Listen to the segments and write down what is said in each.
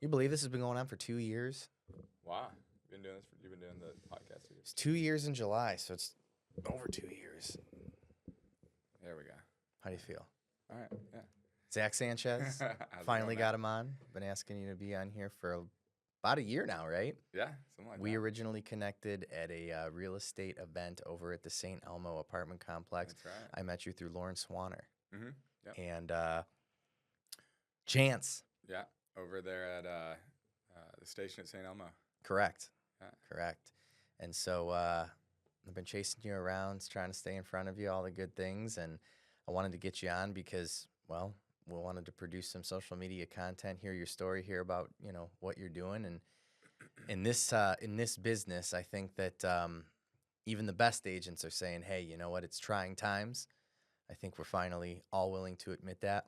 You believe this has been going on for 2 years? Wow. You've been doing the podcast for It's years. 2 years in July, so it's over 2 years. There we go. How do you feel? All right. Yeah. Zach Sanchez, How's it finally going, got man? him on. Been asking you to be on here for about a year now, right? Yeah, something like We that. originally connected at a real estate event over at the St. Elmo apartment complex. That's right. I met you through Lauren Swanner. Mm-hmm. Yep. And Chance, Yeah. Over there at the station at St. Elmo. correct, Yeah. correct. And so I've been chasing you around, trying to stay in front of you, all the good things. And I wanted to get you on because, well, we wanted to produce some social media content, hear your story, hear about, what you're doing. And in this business, I think that even the best agents are saying, hey, you know what, it's trying times. I think we're finally all willing to admit that.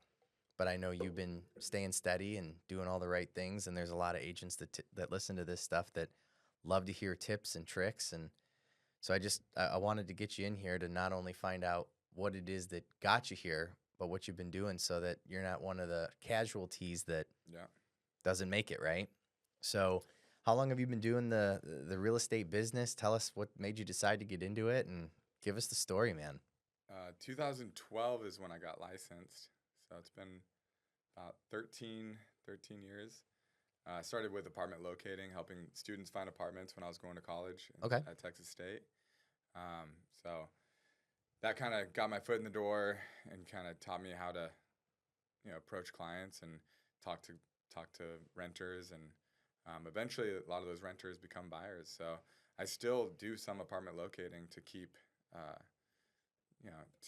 But I know you've been staying steady and doing all the right things. And there's a lot of agents that listen to this stuff that love to hear tips and tricks. And so I wanted to get you in here to not only find out what it is that got you here, but what you've been doing so that you're not one of the casualties that Yeah. doesn't make it, right? So how long have you been doing the real estate business? Tell us what made you decide to get into it and give us the story, man. 2012 is when I got licensed. So it's been about 13 years. I started with apartment locating, helping students find apartments when I was going to college Okay. at Texas State. So that kind of got my foot in the door and kind of taught me how to, approach clients and talk to renters, and eventually a lot of those renters become buyers. So I still do some apartment locating to keep,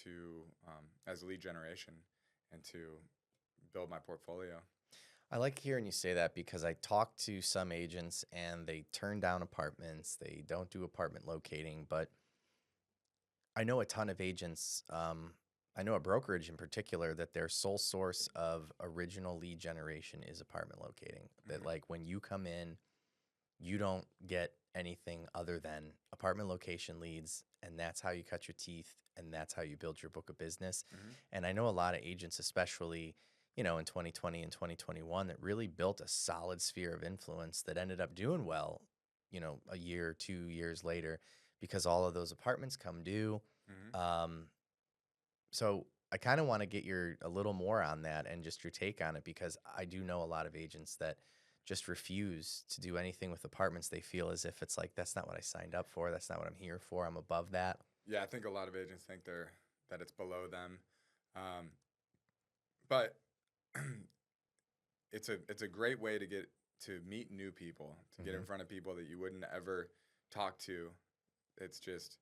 to as lead generation and to build my portfolio. I like hearing you say that because I talk to some agents and they turn down apartments. They don't do apartment locating, but I know a ton of agents. I know a brokerage in particular that their sole source of original lead generation is apartment locating. That Mm-hmm. like when you come in, you don't get anything other than apartment location leads, and that's how you cut your teeth, and that's how you build your book of business. Mm-hmm. And I know a lot of agents, especially in 2020 and 2021, that really built a solid sphere of influence that ended up doing well, a year, 2 years later, because all of those apartments come due. Mm-hmm. Um, so I kind of want to get a little more on that and just your take on it, because I do know a lot of agents that just refuse to do anything with apartments. They feel as if it's like, that's not what I signed up for. That's not what I'm here for. I'm above that. Yeah, I think a lot of agents think that it's below them, but it's a great way to get to meet new people, to get in front of people that you wouldn't ever talk to. It's just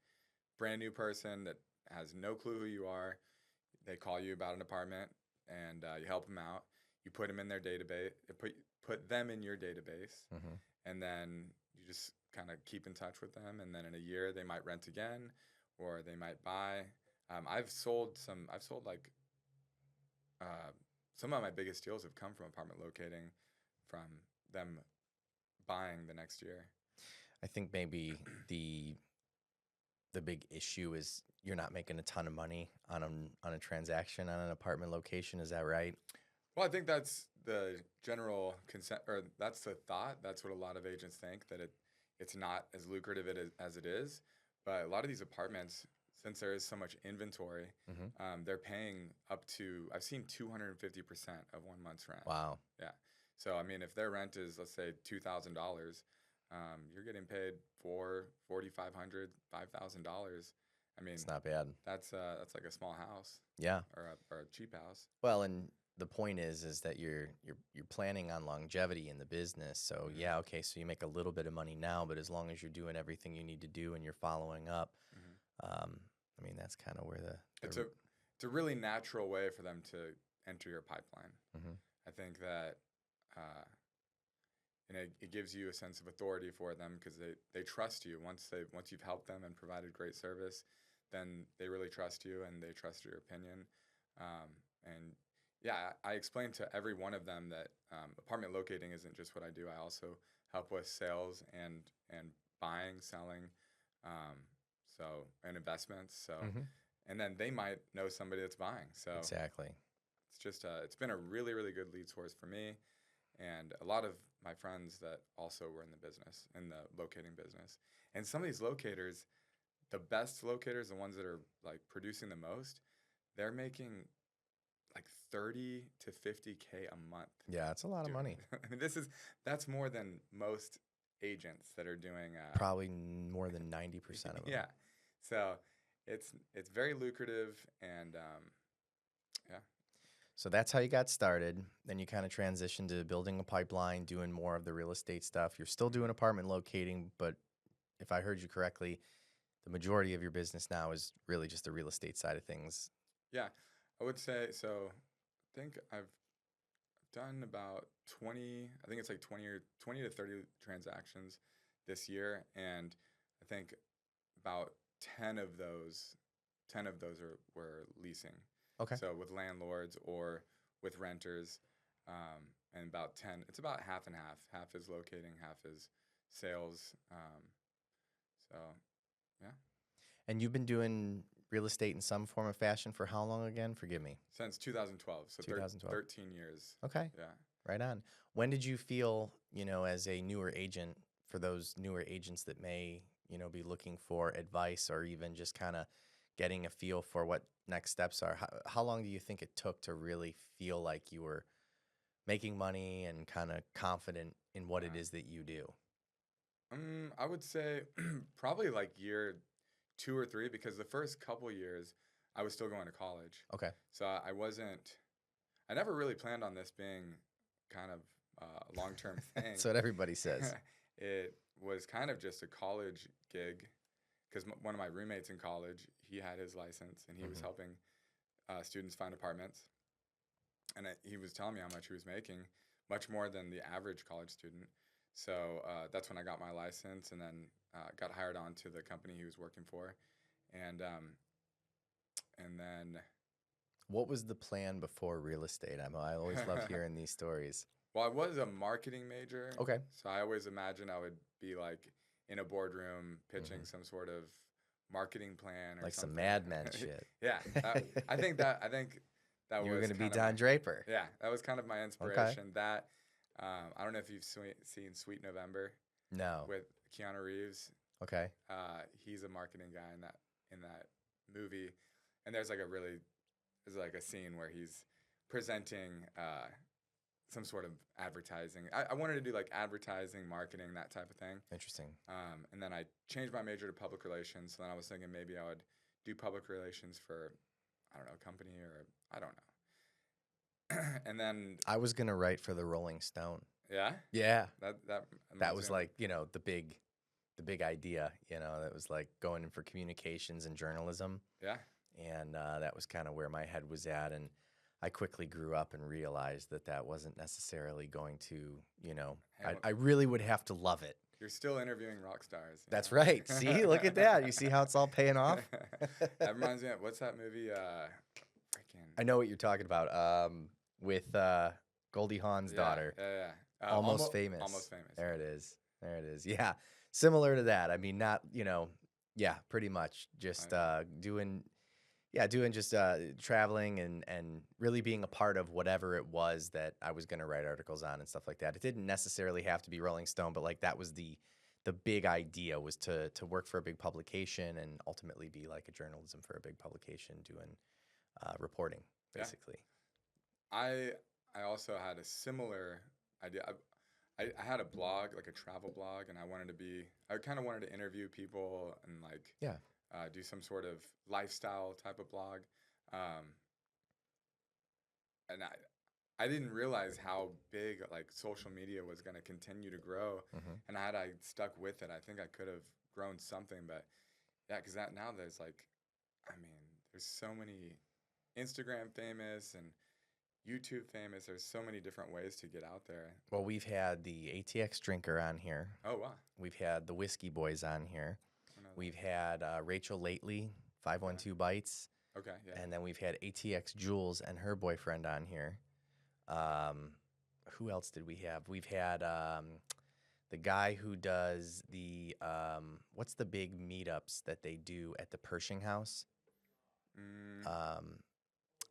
brand new person that has no clue who you are. They call you about an apartment, and you help them out. You put them in their database. Put them in your database, Mm-hmm. and then you just kind of keep in touch with them. And then in a year, they might rent again, or they might buy. I've sold like some of my biggest deals have come from apartment locating, from them buying the next year. I think maybe the big issue is you're not making a ton of money on a transaction on an apartment location. Is that right? Well, I think that's the general consent, or that's the thought. That's what a lot of agents think, that it's not as lucrative as it is. But a lot of these apartments, since there is so much inventory, Mm-hmm. they're paying up to, I've seen 250% of 1 month's rent. Wow. Yeah. So I mean, if their rent is, let's say, $2,000, you're getting paid $4,500, $5,000. I mean, It's not bad. that's like a small house, Yeah. or a cheap house. Well, and the point is that you're planning on longevity in the business. So Mm-hmm. yeah, okay, so you make a little bit of money now, but as long as you're doing everything you need to do and you're following up, Mm-hmm. I mean, that's kind of where It's a really natural way for them to enter your pipeline. Mhm. I think that it gives you a sense of authority for them, because they trust you. Once you've helped them and provided great service, then they really trust you and they trust your opinion. And yeah, I explained to every one of them that apartment locating isn't just what I do. I also help with sales and buying, selling, um, and investments. So, Mhm. and then they might know somebody that's buying. So Exactly. it's just it's been a really, really good lead source for me. And a lot of my friends that also were in the business, in the locating business. And some of these locators, the best locators, the ones that are like producing the most, they're making like 30 to 50K a month. Yeah, it's a lot of doing money. it. I mean, that's more than most agents that are doing. Probably more than 90% of them. Yeah, so it's very lucrative, and yeah. So that's how you got started. Then you kind of transitioned to building a pipeline, doing more of the real estate stuff. You're still doing apartment locating, but if I heard you correctly, the majority of your business now is really just the real estate side of things. Yeah, I would say so. I think I've done about 20, I think it's like 20 to 30 transactions this year, and I think about 10 of those were leasing. Okay. So with landlords or with renters, and about 10, it's about half and half. Half is locating, half is sales. So yeah, And you've been doing real estate in some form of fashion for how long again? Forgive me. since 2012, so 2012. 13 years. Okay. Yeah. Right on. When did you feel, as a newer agent, for those newer agents that may, be looking for advice or even just kind of getting a feel for what next steps are, how long do you think it took to really feel like you were making money and kind of confident in what it is that you do? I would say probably like year 2 or 3, because the first couple years I was still going to college. Okay. So I never really planned on this being kind of a long-term thing. That's what everybody says. It was kind of just a college gig, because one of my roommates in college, he had his license and he was helping students find apartments. And he was telling me how much he was making, much more than the average college student. So that's when I got my license, and then got hired on to the company he was working for. And then, What was the plan before real estate? I always love hearing these stories. well, I was a marketing major. Okay. So I always imagined I would be like in a boardroom pitching some sort of marketing plan or Like some something. Mad Men shit. Yeah, I think that You were was going to be kind of Don Draper. yeah, that was kind of my inspiration. That I don't know if you've seen Sweet November No. with Keanu Reeves. Okay. He's a marketing guy in that movie, and there's like a scene where he's presenting some sort of advertising. I wanted to do like advertising, marketing, that type of thing. Interesting. And then I changed my major to public relations. So then I was thinking maybe I would do public relations for, I don't know, a company, or I don't know. And then I was going to write for the Rolling Stone. yeah, Yeah. that That was gonna- like, the big idea, that was like going in for communications and journalism. yeah. And that was kind of where my head was at. And I quickly grew up and realized that wasn't necessarily going to, I really would have to love it. You're still interviewing rock stars. That's right. See, look at that. You see how it's all paying off? That reminds me of, what's that movie? Freaking. I know what you're talking about. With Goldie Hawn's daughter. Yeah. Almost Famous. Almost Famous. There it is. There it is. Yeah. Similar to that. I mean, not, yeah, pretty much just doing just traveling and really being a part of whatever it was that I was going to write articles on and stuff like that. It didn't necessarily have to be Rolling Stone, but like that was the big idea, was to work for a big publication and ultimately be like a journalism for a big publication doing reporting, basically. I also had a similar idea. I had a blog, like a travel blog, and I kind of wanted to interview people and like do some sort of lifestyle type of blog. And I didn't realize how big like social media was going to continue to grow. And had I stuck with it, I think I could have grown something. But yeah, because now there's there's so many Instagram famous and YouTube famous. There's so many different ways to get out there. Well, we've had the ATX Drinker on here. Oh, wow. We've had the Whiskey Boys on here. We've had Rachel Lately, 512 Bites. Okay, yeah. And then we've had ATX Jules and her boyfriend on here. Who else did we have? We've had the guy who does the, what's the big meetups that they do at the Pershing House?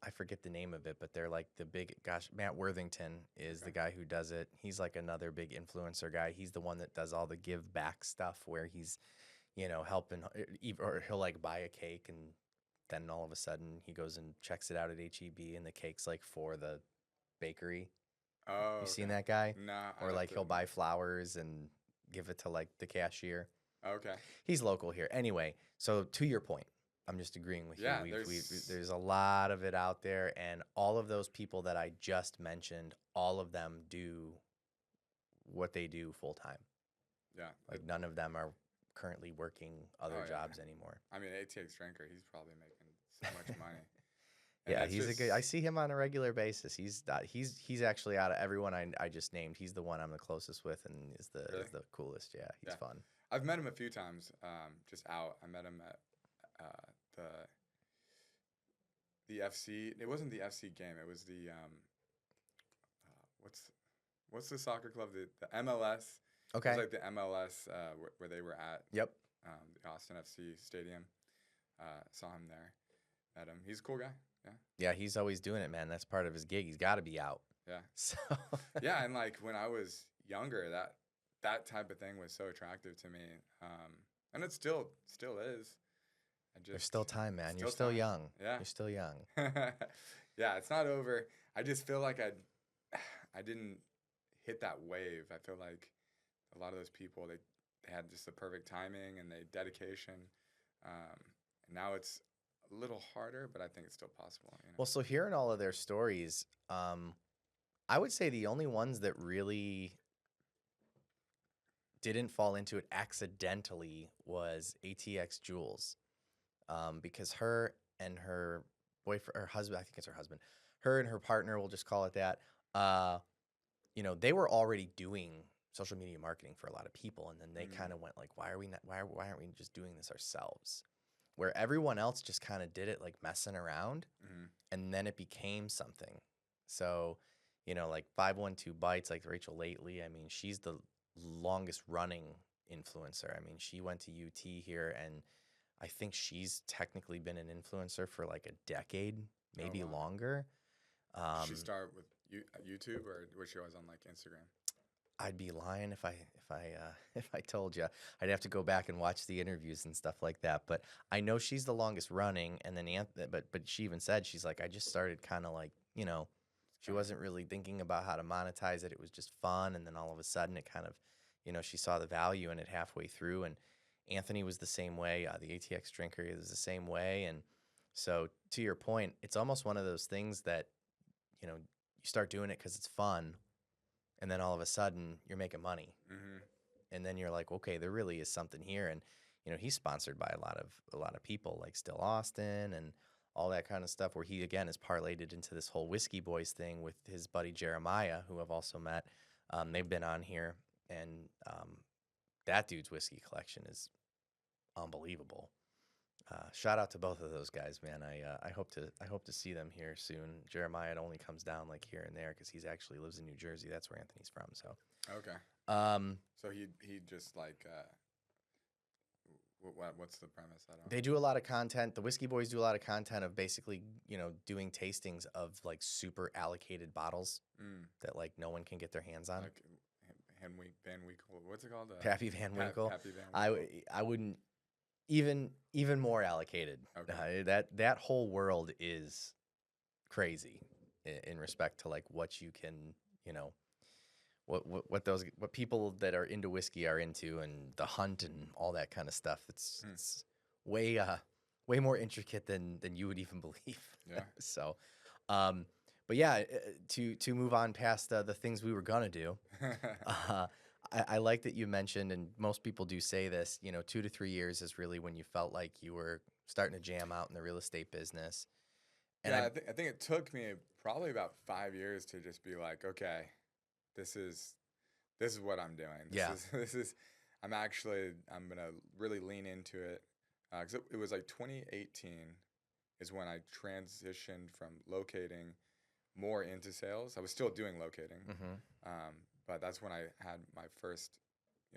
I forget the name of it, but they're like the big, gosh, Matt Worthington is the guy who does it. He's like another big influencer guy. He's the one that does all the give back stuff where he's, helping, or he'll like buy a cake and then all of a sudden he goes and checks it out at HEB and the cake's like for the bakery. Oh, You seen okay. that guy? Nah, Or like he'll buy flowers and give it to like the cashier. Okay. He's local here. Anyway, so to your point, I'm just agreeing with Yeah, you. there's There's a lot of it out there, and all of those people that I just mentioned, all of them do what they do full time. yeah. Like none of them are currently working other Oh, yeah. jobs anymore. I mean, ATX drinker, he's probably making so much money. And Yeah, that's he's a just good. I see him on a regular basis. He's actually out of everyone I just named. He's the one I'm the closest with, and really. is the coolest. Yeah, he's Yeah. fun. I've met him a few times, just out. I met him at the FC. It wasn't the FC game. It was the what's the soccer club? The MLS. It Okay. was like the MLS where they were at. Yep. The Austin FC stadium. Saw him there. Met him. He's a cool guy. Yeah. Yeah, he's always doing it, man. That's part of his gig. He's got to be out. Yeah. So. Yeah, and like when I was younger, that type of thing was so attractive to me, and it still is. There's still time, man. You're still still time. young. Yeah. You're still young. Yeah, it's not over. I just feel like I didn't hit that wave. I feel like a lot of those people they had just the perfect timing and the dedication. And now it's a little harder, but I think it's still possible. Well, so hearing all of their stories, I would say the only ones that really didn't fall into it accidentally was ATX Jules, because her and her boyfriend or husband, I think it's her husband, her and her partner, we'll just call it that. They were already doing social media marketing for a lot of people, and then they kind of went like, why aren't we just doing this ourselves? Where everyone else just kind of did it like messing around, and then it became something. So, like 512 Bites, like Rachel Lately, I mean, she's the longest running influencer. I mean, she went to UT here, and I think she's technically been an influencer for like a decade, maybe longer. Did she start with YouTube, or was she always on like Instagram? I'd be lying if I told you. I'd have to go back and watch the interviews and stuff like that. But I know she's the longest running. And then but she even said, she's like, I just started kind of like, she wasn't really thinking about how to monetize it. It was just fun. And then all of a sudden it kind of, she saw the value in it halfway through. And Anthony was the same way. The ATX drinker was the same way. And so to your point, it's almost one of those things that, you start doing it because it's fun. And then all of a sudden you're making money. And then you're like, okay, there really is something here. And, he's sponsored by a lot of people like Still Austin and all that kind of stuff, where he, again, is parlayed it into this whole Whiskey Boys thing with his buddy Jeremiah, who I've also met. They've been on here, and that dude's whiskey collection is unbelievable. Shout out to both of those guys, man. I hope to see them here soon. Jeremiah only comes down like here and there because he's actually lives in New Jersey. That's where Anthony's from. So okay. So he just like what's the premise? I don't. They do a lot of content. The Whiskey Boys do a lot of content of basically doing tastings of like super allocated bottles that like no one can get their hands on. Like Van Winkle. What's it called? Pappy Van Winkle. Pappy Van Winkle. I wouldn't. Even more allocated. Okay. That whole world is crazy in respect to like what you can, what people that are into whiskey are into, and the hunt and all that kind of stuff. It's way more intricate than you would even believe. Yeah. So, but yeah, to move on past the things we were gonna do. I like that you mentioned, and most people do say this, 2 to 3 years is really when you felt like you were starting to jam out in the real estate business. And yeah, I think it took me probably about 5 years to just be like, okay, this is what I'm doing. I'm gonna really lean into it, because it was like 2018 is when I transitioned from locating more into sales. I was still doing locating. But that's when I had my first,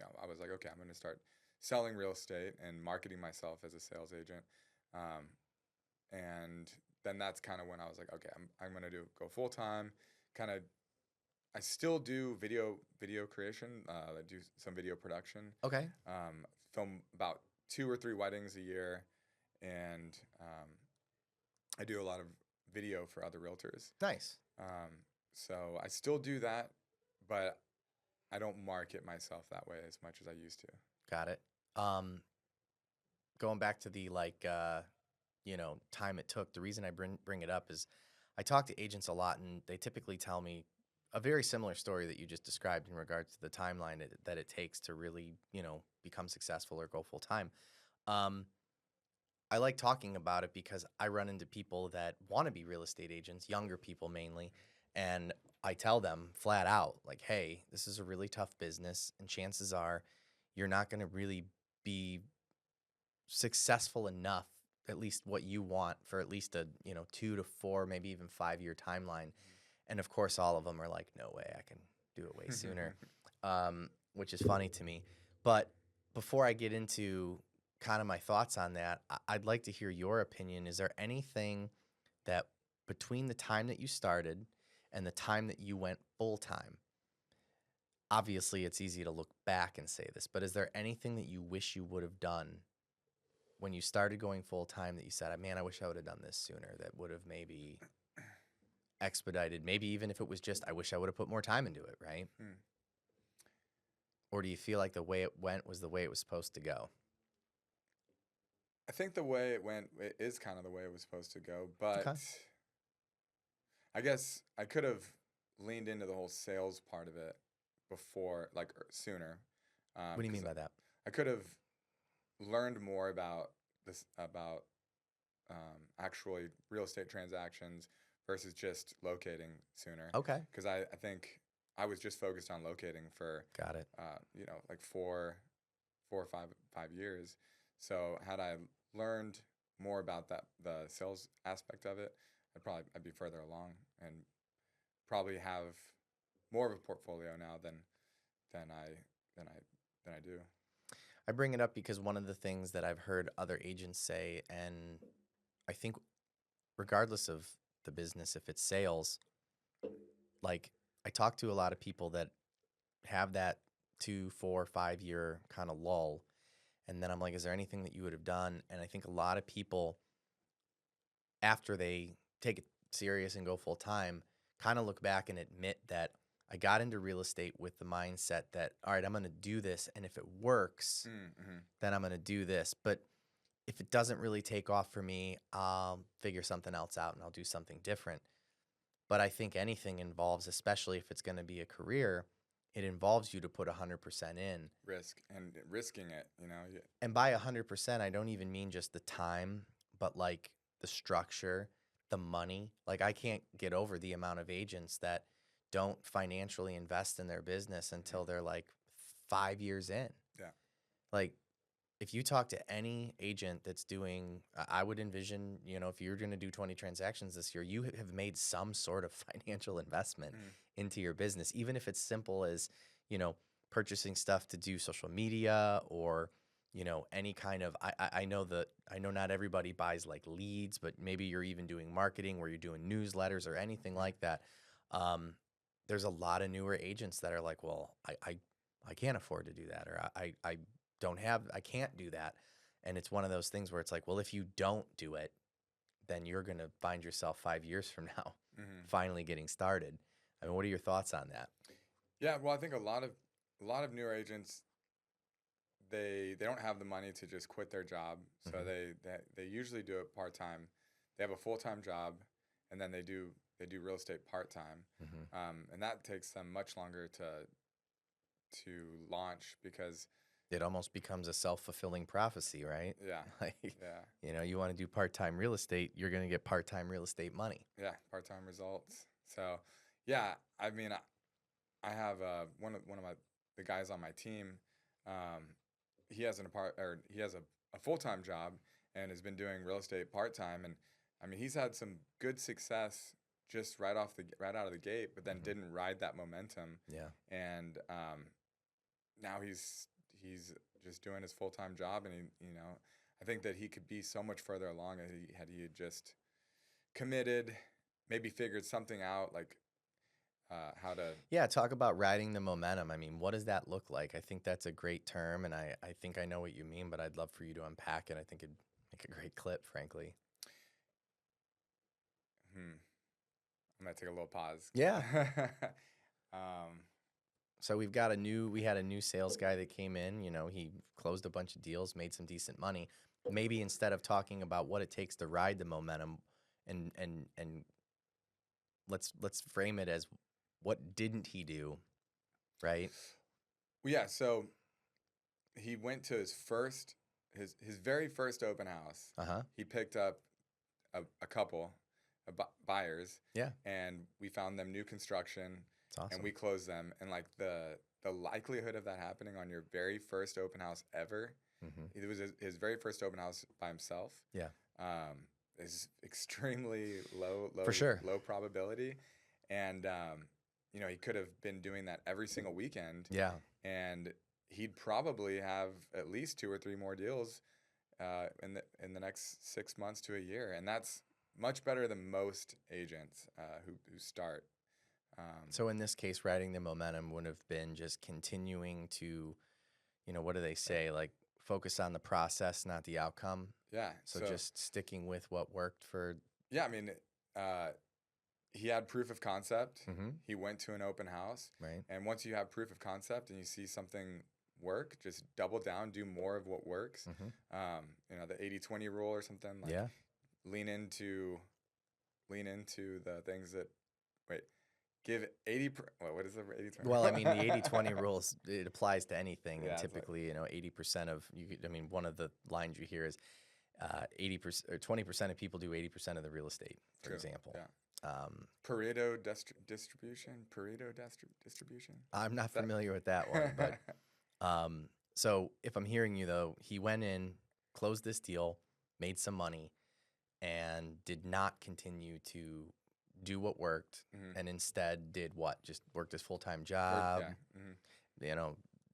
I was like, okay, I'm going to start selling real estate and marketing myself as a sales agent. And then that's kind of when I was like, okay, I'm gonna go full time. Kind of, I still do video creation. I do some video production. Okay. Film about 2 or 3 weddings a year, and I do a lot of video for other realtors. Nice. So I still do that, but I don't market myself that way as much as I used to. Got it. Going back to the time it took. The reason I bring it up is I talk to agents a lot, and they typically tell me a very similar story that you just described in regards to the timeline that it takes to really, become successful or go full time. Um, I like talking about it because I run into people that want to be real estate agents, younger people mainly, and I tell them flat out, like, hey, this is a really tough business, and chances are you're not going to really be successful enough, at least what you want, for at least a 2 to 4, maybe even 5 year timeline. And of course, all of them are like, no way, I can do it way sooner, which is funny to me. But before I get into kind of my thoughts on that, I'd like to hear your opinion. Is there anything that between the time that you started and the time that you went full time, obviously it's easy to look back and say this, but is there anything that you wish you would have done when you started going full time that you said, man, I wish I would have done this sooner, that would have maybe expedited, maybe even if it was just, I wish I would have put more time into it, right? Or do you feel like the way it went was the way it was supposed to go? I think the way it went, it is kind of the way it was supposed to go, but Okay. I guess I could have leaned into the whole sales part of it before, like sooner. What do you mean 'Cause by that? I could have learned more about this, about actually real estate transactions versus just locating sooner. Okay. Because I think I was just focused on locating for Got it. like 4 or 5 years. So had I learned more about the sales aspect of it, I'd be further along and probably have more of a portfolio now than I do. I bring it up because one of the things that I've heard other agents say, and I think regardless of the business, if it's sales, like I talk to a lot of people that have that 2, 4, 5 year kind of lull. And then I'm like, is there anything that you would have done? And I think a lot of people, after they take it serious and go full time, kind of look back and admit that I got into real estate with the mindset that, all right, I'm going to do this. And if it works, then I'm going to do this. But if it doesn't really take off for me, I'll figure something else out and I'll do something different. But I think anything involves, especially if it's going to be a career, it involves you to put 100% in. Risking it. And by 100%, I don't even mean just the time, but like the structure, the money. Like I can't get over the amount of agents that don't financially invest in their business until they're like 5 years in. Yeah. Like if you talk to any agent that's doing, I would envision, if you're going to do 20 transactions this year, you have made some sort of financial investment into your business, even if it's simple as, purchasing stuff to do social media or, any kind of, I know not everybody buys like leads, but maybe you're even doing marketing where you're doing newsletters or anything like that. There's a lot of newer agents that are like, well, I can't afford to do that, or I can't do that. And it's one of those things where it's like, well, if you don't do it, then you're going to find yourself 5 years from now finally getting started. I mean, what are your thoughts on that? Yeah, well, I think a lot of newer agents, they don't have the money to just quit their job, so they usually do it part time. They have a full time job, and then they do real estate part time, and that takes them much longer to launch because it almost becomes a self-fulfilling prophecy, right? Yeah. Like, yeah. You want to do part-time real estate, you're going to get part-time real estate money. Yeah, part-time results. So, yeah, I mean, I have one of the guys on my team. He has a full-time job and has been doing real estate part-time, and I mean, he's had some good success just right out of the gate, but then didn't ride that momentum. Yeah. And now he's just doing his full-time job, and I think that he could be so much further along had he had just committed, maybe figured something out, like how to. Yeah, talk about riding the momentum. I mean, what does that look like? I think that's a great term, and I think I know what you mean, but I'd love for you to unpack it. I think it'd make a great clip, frankly. I'm gonna take a little pause. Yeah. um, So we had a new sales guy that came in, he closed a bunch of deals, made some decent money. Maybe instead of talking about what it takes to ride the momentum and let's frame it as what didn't he do, right? well, yeah. So he went to his very first open house. Uh-huh. He picked up a couple of buyers. Yeah. And we found them new construction. It's awesome. And we closed them. And like the likelihood of that happening on your very first open house ever, it was his very first open house by himself. Yeah. Is extremely low For sure. low probability. And he could have been doing that every single weekend. Yeah. And he'd probably have at least 2 or 3 more deals in the next 6 months to a year. And that's much better than most agents who start. So in this case, riding the momentum would have been just continuing to, what do they say? Like focus on the process, not the outcome. Yeah. So just sticking with what worked for. Yeah. I mean, he had proof of concept. Mm-hmm. He went to an open house. Right. And once you have proof of concept and you see something work, just double down, do more of what works. Mm-hmm. The 80-20 rule or something. Like yeah. Lean into the things that, give 80, what is the 80-20? Well, I mean, the 80-20 rules, it applies to anything. Yeah, and typically, 80% of, one of the lines you hear is 80% or 20% of people do 80% of the real estate, for example. Yeah. Pareto distribution? Pareto distribution? I'm not familiar with that one, but so if I'm hearing you, though, he went in, closed this deal, made some money, and did not continue to do what worked, and instead did what? Just worked his full-time job.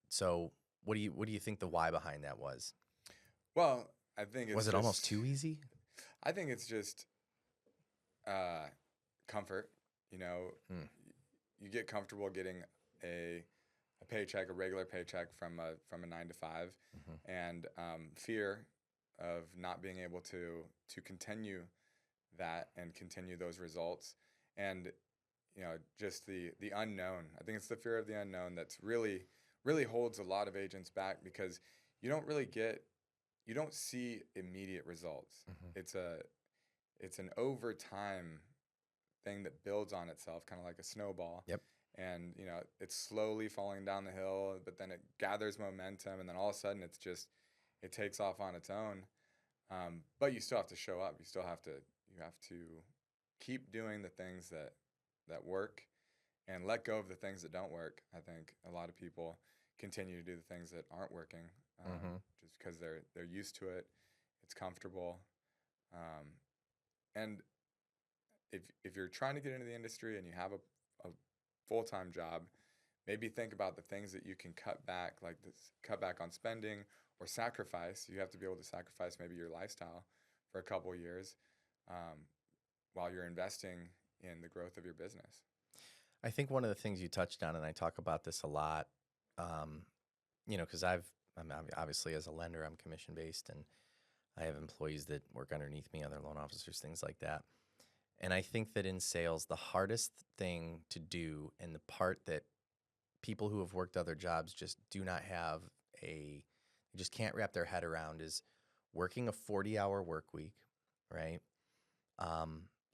So what do you think the why behind that was? Well, I think it's was it almost too easy? I think it's just comfort. You get comfortable getting a paycheck, a regular paycheck from a 9 to 5, and fear of not being able to continue that and continue those results, and just the unknown. I think it's the fear of the unknown that's really holds a lot of agents back, because you don't see immediate results. It's an over time thing that builds on itself, kind of like a snowball. Yep. And it's slowly falling down the hill, but then it gathers momentum, and then all of a sudden it takes off on its own. But you still have to show up. You have to keep doing the things that work, and let go of the things that don't work. I think a lot of people continue to do the things that aren't working, just because they're used to it. It's comfortable. And if you're trying to get into the industry and you have a full-time job, maybe think about the things that you can cut back, like cut back on spending, or sacrifice. You have to be able to sacrifice maybe your lifestyle for a couple of years while you're investing in the growth of your business. I think one of the things you touched on, and I talk about this a lot, because I'm obviously, as a lender, I'm commission-based, and I have employees that work underneath me, other loan officers, things like that. And I think that in sales, the hardest thing to do, and the part that people who have worked other jobs just do not have just can't wrap their head around, is working a 40-hour work week, right?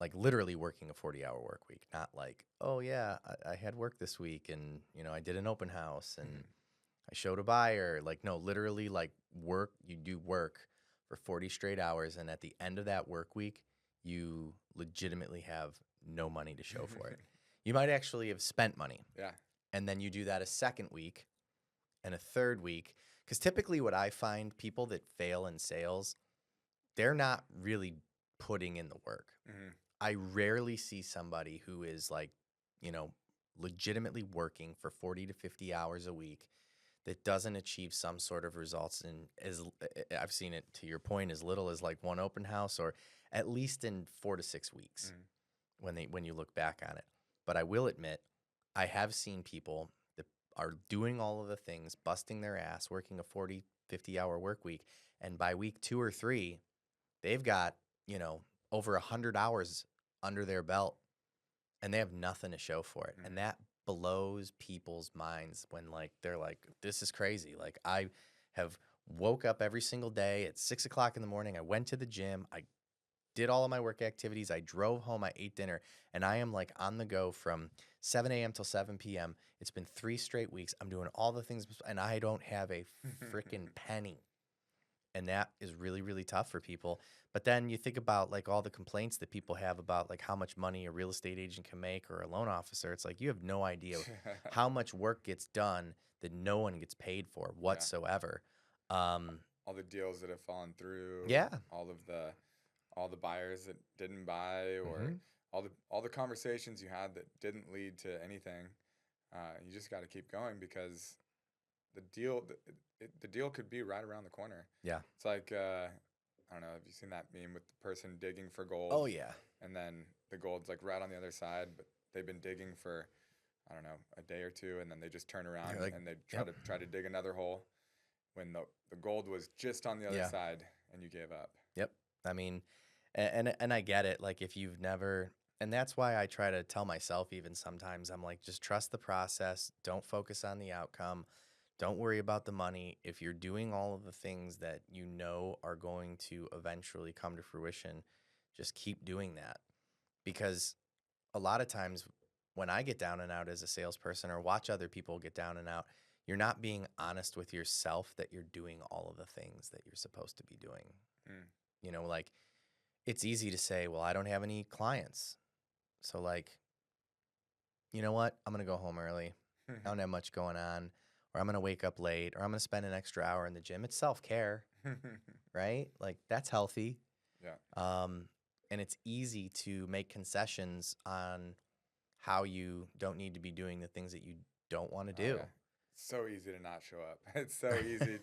Like literally working a 40-hour work week, not like, oh yeah, I had work this week, and I did an open house, and I showed a buyer. Like, no, literally, like, you do work for 40 straight hours, and at the end of that work week, you legitimately have no money to show for it. You might actually have spent money. Yeah. And then you do that a second week and a third week. Because typically what I find, people that fail in sales, they're not really putting in the work. I rarely see somebody who is like, legitimately working for 40 to 50 hours a week that doesn't achieve some sort of results. And I've seen it, to your point, as little as like one open house, or at least in 4 to 6 weeks Mm. when you look back on it. But I will admit, I have seen people that are doing all of the things, busting their ass, working a 40, 50-hour work week, and by week 2 or 3, they've got, over 100 hours under their belt and they have nothing to show for it. And Mm. that blows people's minds when like they're like, this is crazy. Like I have woke up every single day at 6 o'clock in the morning. I went to the gym. I did all of my work activities. I drove home. I ate dinner, and I am like on the go from 7 a.m. till 7 p.m. It's been 3 straight weeks. I'm doing all the things, and I don't have a freaking penny. And that is really, really tough for people. But then you think about like all the complaints that people have about like how much money a real estate agent can make or a loan officer. It's like you have no idea how much work gets done that no one gets paid for Yeah. whatsoever. Um, All the deals that have fallen through, yeah. all the buyers that didn't buy, or Mhm. all the conversations you had that didn't lead to anything. You just got to keep going because the deal the deal could be right around the corner. Yeah. It's like I don't know. Have you seen that meme with the person digging for gold, Oh, yeah. and then the gold's like right on the other side, but they've been digging for I don't know a day or two, and then they just turn around You're like, and they yep. try to dig another hole when the gold was just on the other Yeah. side and you gave up. Yep. I mean, and I get it. Like if you've never, and that's why I try to tell myself even sometimes I'm like, just trust the process. Don't focus on the outcome. Don't worry about the money. If you're doing all of the things that you know are going to eventually come to fruition, just keep doing that. Because a lot of times when I get down and out as a salesperson or watch other people get down and out, you're not being honest with yourself that you're doing all of the things that you're supposed to be doing. Mm. Like it's easy to say, well, I don't have any clients. So, like, you know what? I'm going to go home early. I don't have much going on. Or I'm going to wake up late. Or I'm going to spend an extra hour in the gym. It's self care, right? Like, that's healthy. Yeah. And it's easy to make concessions on how you don't need to be doing the things that you don't want to Oh do. yeah. So easy to not show up. It's so easy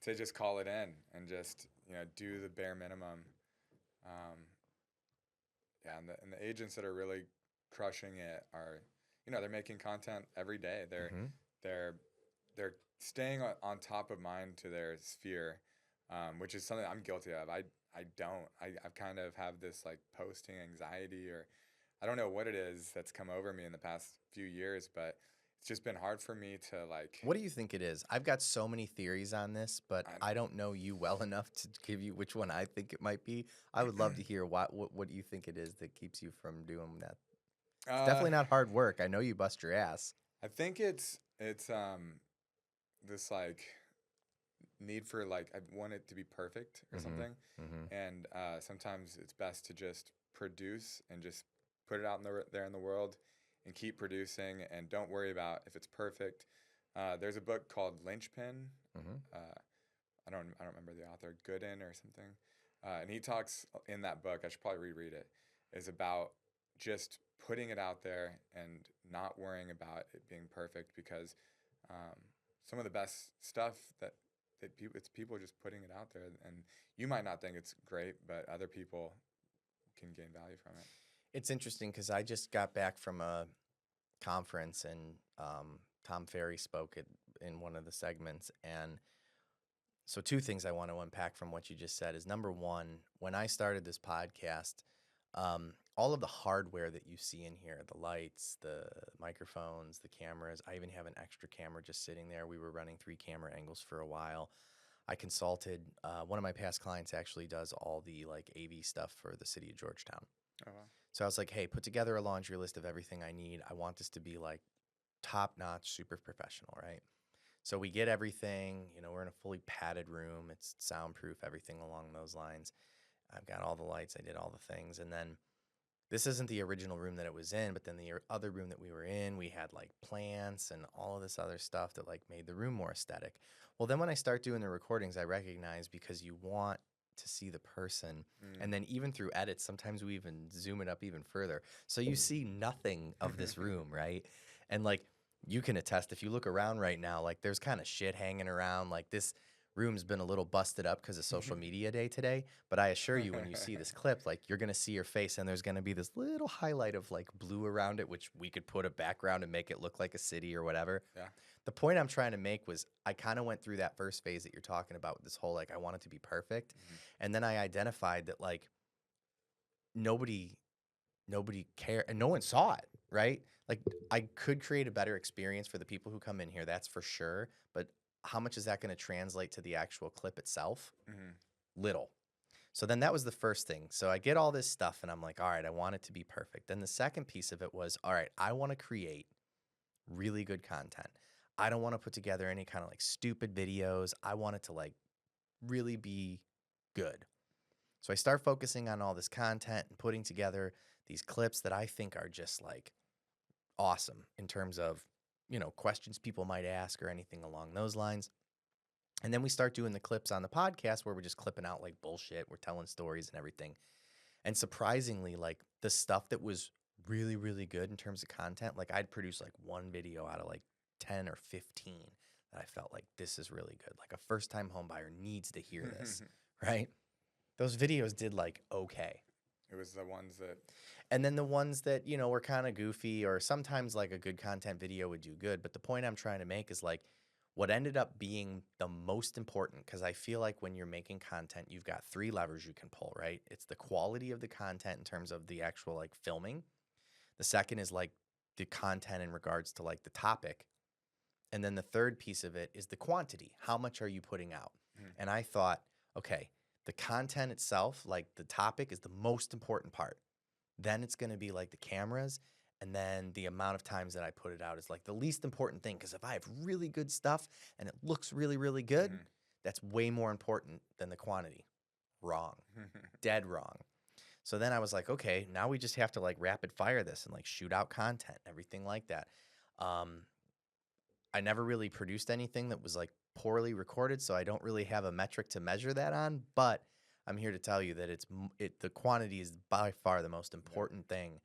to just call it in and just do the bare minimum. Um, yeah, and the agents that are really crushing it are, they're making content every day. Mhm. They're they're staying on top of mind to their sphere, which is something I'm guilty of. I don't. I've kind of have this like posting anxiety, or I don't know what it is that's come over me in the past few years, but it's just been hard for me to like. What do you think it is? I've got so many theories on this, but I, I don't know you well enough to give you which one I think it might be. I would love to hear what you think it is that keeps you from doing that. It's uh, definitely not hard work. I know you bust your ass. I think it's this like need for like I want it to be perfect or Mhm. something, Mhm. and sometimes it's best to just produce and just put it out there in the world and keep producing and don't worry about if it's perfect. There's a book called Lynchpin. Mhm. Uh, I don't remember the author, Gooden or something, and he talks in that book. I should probably reread it. Is about just putting it out there and not worrying about it being perfect because um, some of the best stuff that it's people just putting it out there, and you might not think it's great, but other people can gain value from it. It's interesting because I just got back from a conference and Tom Ferry spoke in one of the segments. And so, two things I want to unpack from what you just said is number one, when I started this podcast, all of the hardware that you see in here, the lights, the microphones, the cameras, I even have an extra camera just sitting there. We were running 3 camera angles for a while. I consulted, one of my past clients actually does all the like AV stuff for the city of Georgetown. Oh wow. So I was like, hey, put together a laundry list of everything I need. I want this to be like top notch, super professional, right? So we get everything, we're in a fully padded room. It's soundproof, everything along those lines. I've got all the lights, I did all the things. And then this isn't the original room that it was in, but then the other room that we were in, we had like plants and all of this other stuff that like made the room more aesthetic. Well, then when I start doing the recordings, I recognize because you want to see the person. And then even through edits, sometimes we even zoom it up even further. So you see nothing of this room, right? And like you can attest, if you look around right now, like there's kind of shit hanging around. Like this room's been a little busted up because of social media day today. But I assure you, when you see this clip, like you're gonna see your face, and there's gonna be this little highlight of like blue around it, which we could put a background and make it look like a city or whatever. Yeah. The point I'm trying to make was I kind of went through that first phase that you're talking about with this whole like I want it to be perfect, and then I identified that like nobody cared and no one saw it, right? Like I could create a better experience for the people who come in here, that's for sure. But how much is that going to translate to the actual clip itself? Little. So then that was the first thing. So I get all this stuff and I'm like, all right, I want it to be perfect. Then the second piece of it was, all right, I want to create really good content. I don't want to put together any kind of like stupid videos. I want it to like really be good. So I start focusing on all this content and putting together these clips that I think are just like awesome in terms of, questions people might ask or anything along those lines. And then we start doing the clips on the podcast where we're just clipping out like bullshit. We're telling stories and everything. And surprisingly, like the stuff that was really, really good in terms of content, like I'd produce like one video out of like 10 or 15 that I felt like this is really good. Like a first time home buyer needs to hear this, right? Those videos did like okay. It was the ones that. And then the ones that, were kind of goofy or sometimes like a good content video would do good. But the point I'm trying to make is like what ended up being the most important, because I feel like when you're making content, you've got 3 levers you can pull, right? It's the quality of the content in terms of the actual like filming. The second is like the content in regards to like the topic. And then the third piece of it is the quantity. How much are you putting out? And I thought, okay, the content itself, like the topic is the most important part. Then it's going to be like the cameras. And then the amount of times that I put it out is like the least important thing. Because if I have really good stuff and it looks really, really good, that's way more important than the quantity. Wrong. Dead wrong. So then I was like, okay, now we just have to like rapid fire this and like shoot out content, everything like that. I never really produced anything that was like poorly recorded, so I don't really have a metric to measure that on. But I'm here to tell you that the quantity is by far the most important thing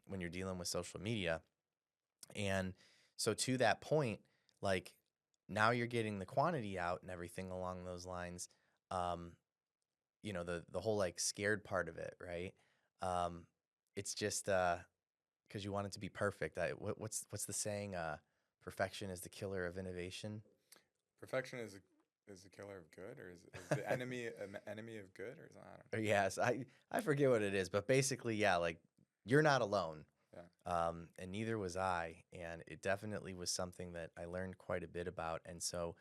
when you're dealing with social media. And so to that point, like now you're getting the quantity out and everything along those lines. The whole like scared part of it, right? It's just because you want it to be perfect. What's the saying? Perfection is the killer of innovation. Perfection is the killer of good, or is the enemy enemy of good, or is I don't know. Yes, I forget what it is, but basically, yeah, like you're not alone. Yeah. And neither was I, and it definitely was something that I learned quite a bit about. And so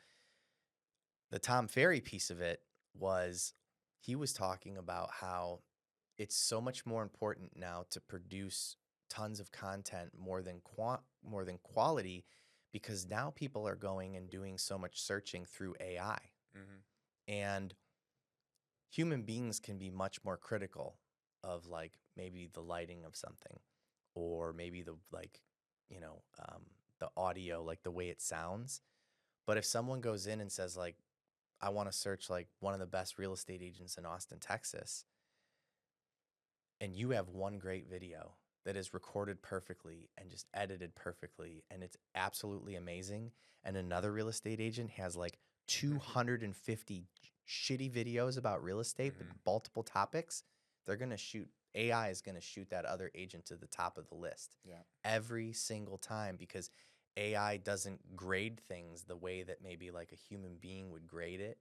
the Tom Ferry piece of it was he was talking about how it's so much more important now to produce tons of content more than quality, because now people are going and doing so much searching through AI. And human beings can be much more critical of like maybe the lighting of something or maybe the like, the audio, like the way it sounds. But if someone goes in and says like, I want to search like one of the best real estate agents in Austin, Texas, and you have one great video that is recorded perfectly and just edited perfectly, and it's absolutely amazing, and another real estate agent has like 250 shitty videos about real estate with multiple topics, AI is going to shoot that other agent to the top of the list every single time, because AI doesn't grade things the way that maybe like a human being would grade it.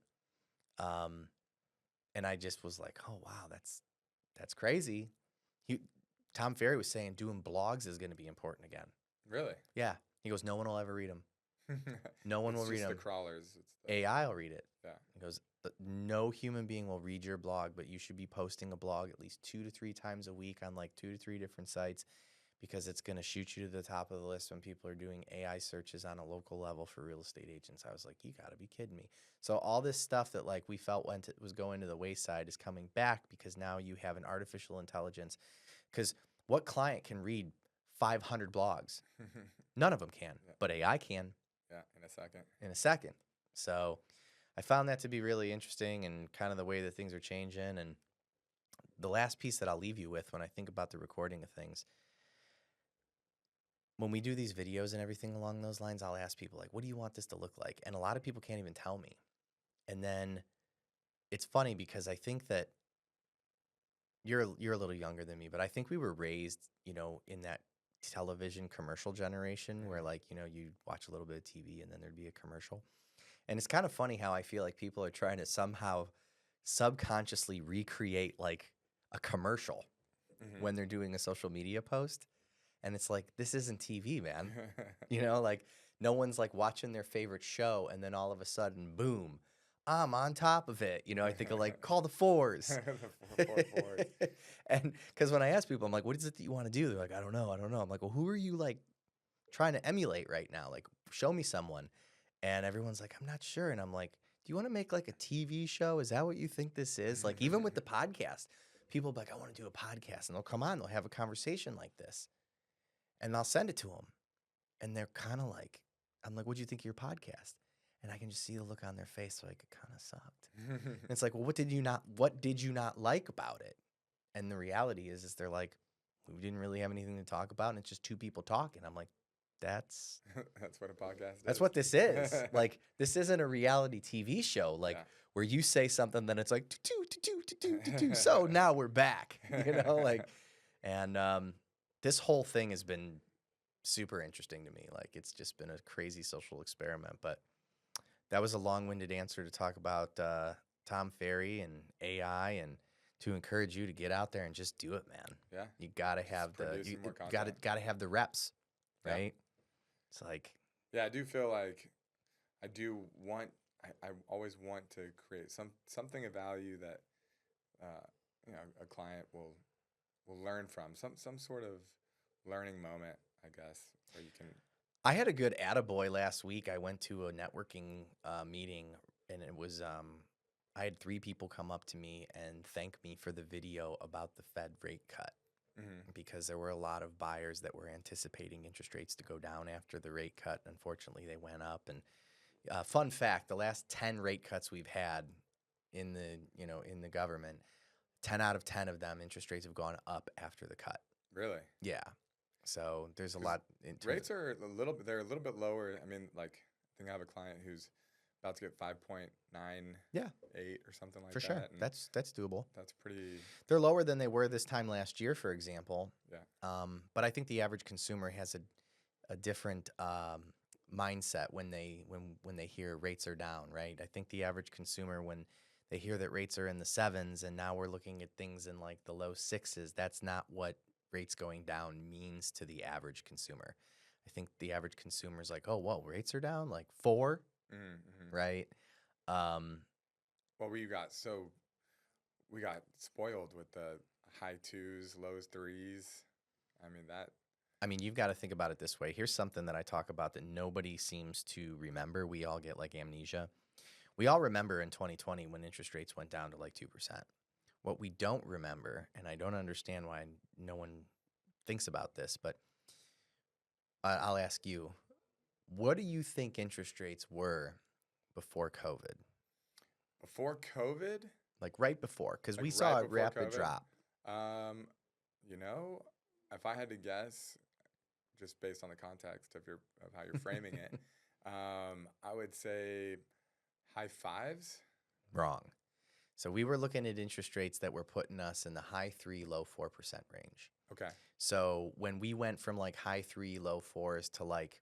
And I just was like, oh wow, that's crazy. Tom Ferry was saying doing blogs is going to be important again. Really? Yeah. He goes, no one will ever read them. No one will read them. It's the crawlers. AI will read it. Yeah. He goes, no human being will read your blog, but you should be posting a blog at least 2 to 3 times a week on like 2 to 3 different sites, because it's going to shoot you to the top of the list when people are doing AI searches on a local level for real estate agents. I was like, you got to be kidding me. So all this stuff that like we felt was going to the wayside is coming back, because now you have an artificial intelligence. Because what client can read 500 blogs? None of them can, but AI can. Yeah, in a second. So I found that to be really interesting and kind of the way that things are changing. And the last piece that I'll leave you with when I think about the recording of things, when we do these videos and everything along those lines, I'll ask people like, what do you want this to look like? And a lot of people can't even tell me. And then it's funny because I think that you're a little younger than me, but I think we were raised, in that television commercial generation where, Mhm. like, you watch a little bit of TV and then there'd be a commercial. And it's kind of funny how I feel like people are trying to somehow subconsciously recreate like a commercial Mhm. when they're doing a social media post. And it's like, this isn't TV, man. Mhm. Like no one's like watching their favorite show and then all of a sudden, boom, I'm on top of it. I think of like call the fours. The four fours. And because when I ask people, I'm like, what is it that you want to do? They're like, I don't know. I don't know. I'm like, well, who are you like trying to emulate right now? Like, show me someone. And everyone's like, I'm not sure. And I'm like, do you want to make like a TV show? Is that what you think this is? Like, even with the podcast, people will be like, I want to do a podcast. And they'll come on, they'll have a conversation like this. And I'll send it to them. And they're kind of like, I'm like, what'd you think of your podcast? And I can just see the look on their face, like it kind of sucked. And it's like, well, what did you not like about it? And the reality is they're like, we didn't really have anything to talk about, and it's just two people talking. I'm like, that's That's what a podcast that's is. what this is. Like, this isn't a reality TV show, like Yeah. where you say something, then it's like, so now we're back, like, and this whole thing has been super interesting to me. Like, it's just been a crazy social experiment. But that was a long-winded answer to talk about Tom Ferry and AI, and to encourage you to get out there and just do it, man. Yeah. You gotta Just have produce some more gotta content. gotta have the reps, Yeah. right? It's like, Yeah, I do feel like I do want. I always want to create something of value that uh, a client will learn from, some sort of learning moment, I guess, where you can. I had a good attaboy last week. I went to a networking meeting, and it was I had 3 people come up to me and thank me for the video about the Fed rate cut, Mhm. because there were a lot of buyers that were anticipating interest rates to go down after the rate cut. Unfortunately, they went up. And fun fact: the last 10 rate cuts we've had in the government, 10 out of 10 of them, interest rates have gone up after the cut. Really, Yeah, so there's a because lot in terms of, rates are a little bit. They're a little bit lower. I mean, like I think I have a client who's about to get 5.98 yeah, or something for like sure. that, and That's doable. that's pretty. They're lower than they were this time last year, for example. Yeah. But I think the average consumer has a different mindset when they hear rates are down, right? I think the average consumer, when they hear that rates are in the sevens and now we're looking at things in like the low sixes, that's not what rates going down means to the average consumer. I think the average consumer is like, oh, whoa, rates are down like 4, Mm-hmm. right? Um, Well, we got spoiled with the high twos, lows threes. I mean that. I mean, you've got to think about it this way. Here's something that I talk about that nobody seems to remember. We all get like amnesia. We all remember in 2020 when interest rates went down to like 2%. What we don't remember, and I don't understand why no one thinks about this, but I'll ask you, what do you think interest rates were before COVID? Before COVID, Like right before, because like we right saw a before rapid COVID, drop. um, you know, if I had to guess, just based on the context of how you're framing it, I would say high fives. Wrong. So we were looking at interest rates that were putting us in the high 3, low 4% range. Okay. So when we went from like high 3, low 4s to like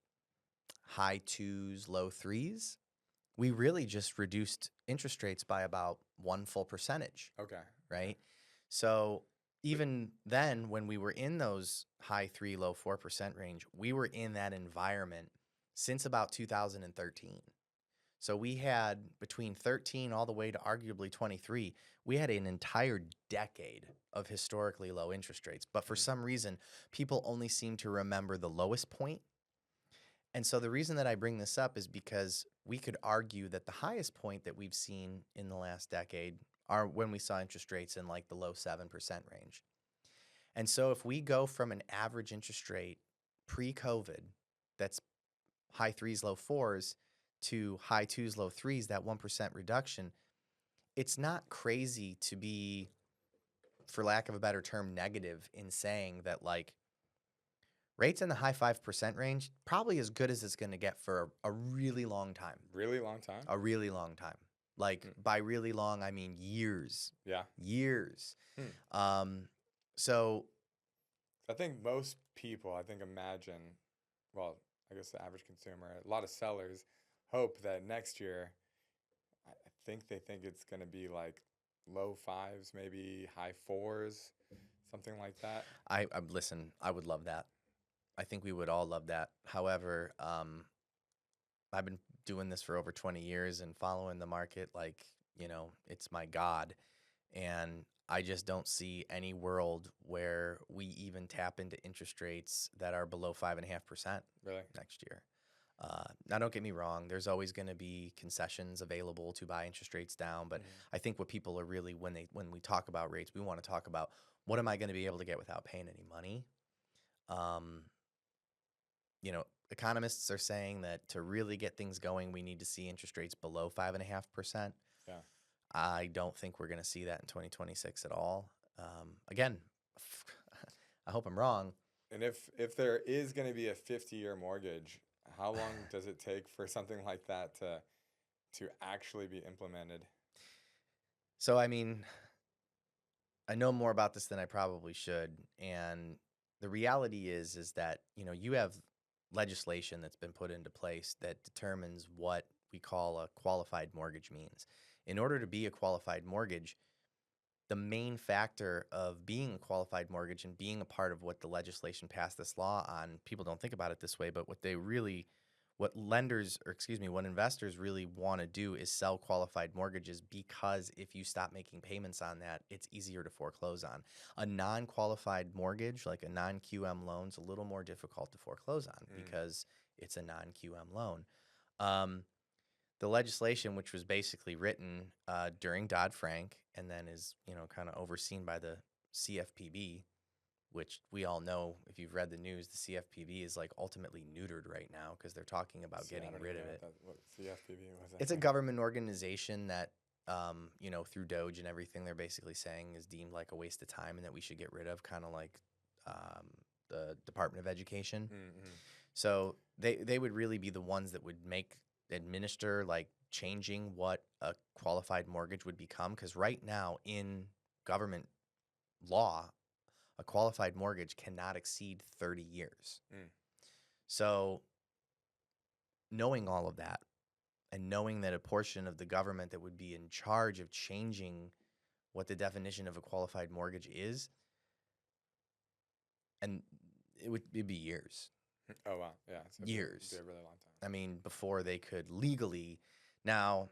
high 2s, low 3s, we really just reduced interest rates by about 1 full percentage, Okay. right? So even then, when we were in those high 3, low 4% range, we were in that environment since about 2013. So we had between 13 all the way to arguably 23, we had an entire decade of historically low interest rates. But for Mm. some reason, people only seem to remember the lowest point. And so the reason that I bring this up is because we could argue that the highest point that we've seen in the last decade are when we saw interest rates in like the low 7% range. And so if we go from an average interest rate pre-COVID that's high 3s, low 4s to high 2s, low 3s, that 1% reduction, it's not crazy to be, for lack of a better term, negative in saying that like rates in the high 5% range, probably as good as it's going to get for a really long time. Really long time. A really long time. Like by really long, I mean years. Yeah. Years. Hmm. So I think most people, imagine, well, I guess the average consumer, a lot of sellers hope that next year, I think they think it's going to be like low fives, maybe high fours, something like that. I listen, I would love that. I think we would all love that. However, I've been doing this for over 20 years and following the market like, it's my God. And I just don't see any world where we even tap into interest rates that are below 5.5% Really? next year. Now, don't get me wrong. There's always going to be concessions available to buy interest rates down. But I think what people are really, when we talk about rates, we want to talk about what am I going to be able to get without paying any money? Um, Economists are saying that to really get things going, we need to see interest rates below 5.5%. Yeah. I don't think we're going to see that in 2026 at all. Again, I hope I'm wrong. And if there is going to be a 50-year mortgage, how long does it take for something like that to actually be implemented? So, I mean, I know more about this than I probably should. And the reality is that, you have legislation that's been put into place that determines what we call a qualified mortgage means. In order to be a qualified mortgage, the main factor of being a qualified mortgage and being a part of what the legislation passed this law on, people don't think about it this way, but what what investors really want to do is sell qualified mortgages, because if you stop making payments on that, it's easier to foreclose on. A non-qualified mortgage, like a non-QM loan, is a little more difficult to foreclose on because it's a non-QM loan. The legislation, which was basically written during Dodd-Frank and then is, kind of overseen by the CFPB, which we all know, if you've read the news, the CFPB is like ultimately neutered right now because they're talking about See, I getting don't rid even of know it. what CFPB was. It's a government organization that, through Doge and everything, they're basically saying is deemed like a waste of time and that we should get rid of, kind of like the Department of Education. Mm-hmm. So they would really be the ones that would administer like changing what a qualified mortgage would become. Because right now in government law, a qualified mortgage cannot exceed 30 years. So knowing all of that and knowing that a portion of the government that would be in charge of changing what the definition of a qualified mortgage is, and it'd be years. Oh, wow. Yeah. So Years. it'd be a really long time. I mean, before they could legally. Now,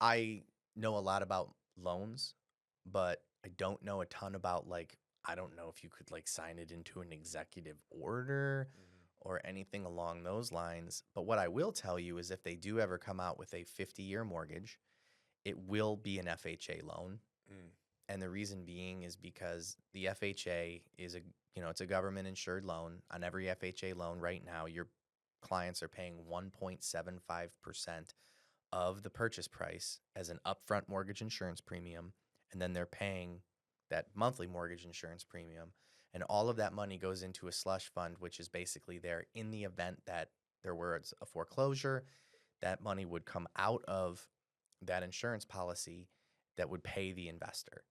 I know a lot about loans, but I don't know a ton about I don't know if you could sign it into an executive order or anything along those lines. But what I will tell you is if they do ever come out with a 50-year mortgage, it will be an FHA loan. And the reason being is because the FHA is it's a government insured loan. On every FHA loan right now, your clients are paying 1.75% of the purchase price as an upfront mortgage insurance premium, and then they're paying that monthly mortgage insurance premium. And all of that money goes into a slush fund, which is basically there in the event that there was a foreclosure. That money would come out of that insurance policy that would pay the investor.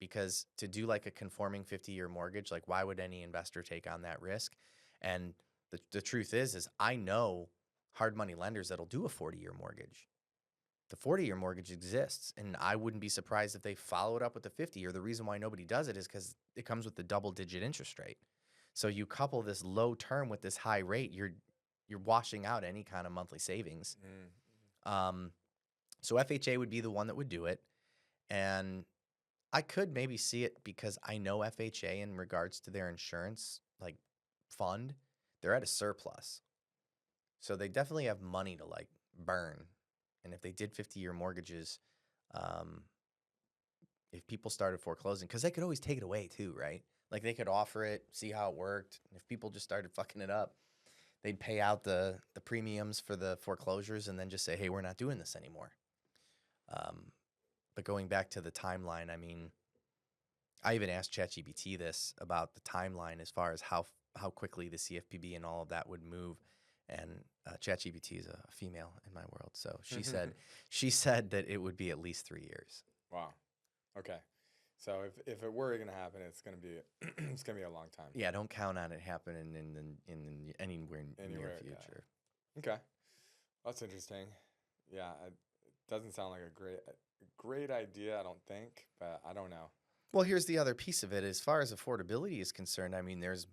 Because to do a conforming 50-year mortgage, why would any investor take on that risk? And the truth is I know hard money lenders that'll do a 40-year mortgage. The 40-year mortgage exists, and I wouldn't be surprised if they follow it up with the 50-year. The reason why nobody does it is because it comes with the double-digit interest rate. So you couple this low term with this high rate, you're washing out any kind of monthly savings. So FHA would be the one that would do it, and I could maybe see it because I know FHA in regards to their insurance fund, they're at a surplus. So they definitely have money to burn. And if they did 50-year mortgages, if people started foreclosing, because they could always take it away too, right? They could offer it, see how it worked. And if people just started fucking it up, they'd pay out the premiums for the foreclosures and then just say, hey, we're not doing this anymore. But going back to the timeline, I mean, I even asked ChatGPT this about the timeline as far as how quickly the CFPB and all of that would move. and ChatGPT is a female in my world, so she said that it would be at least 3 years. Wow. Okay. So if it were going to happen, it's going to be it's going to be a long time. Yeah, don't count on it happening in anywhere near Yeah. future. Okay. That's interesting. Yeah, it doesn't sound like a great idea, I don't think, but I don't know. Well, here's the other piece of it. As far as affordability is concerned, I mean, there's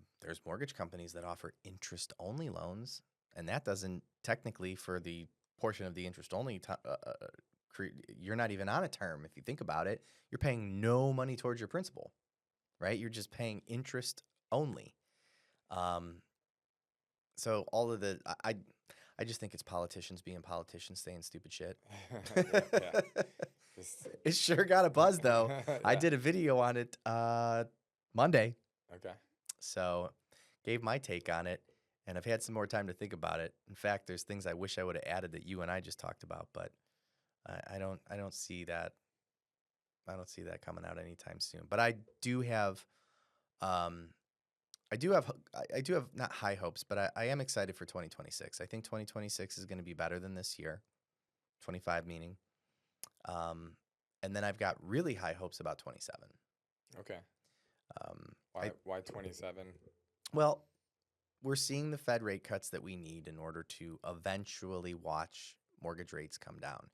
mortgage companies that offer interest-only loans, and that doesn't technically, for the portion of the interest-only, you're not even on a term. If you think about it, you're paying no money towards your principal, right? You're just paying interest only. So all of I just think it's politicians being politicians saying stupid shit. Yeah. It sure got a buzz though. Yeah. I did a video on it Monday. Okay. So gave my take on it, and I've had some more time to think about it. In fact, there's things I wish I would have added that you and I just talked about, but I don't see that. I don't see that coming out anytime soon. But I do have not high hopes, but I am excited for 2026. I think 2026 is going to be better than this year, 25 meaning. And then I've got really high hopes about 27. Okay. Why 27? Well, we're seeing the Fed rate cuts that we need in order to eventually watch mortgage rates come down.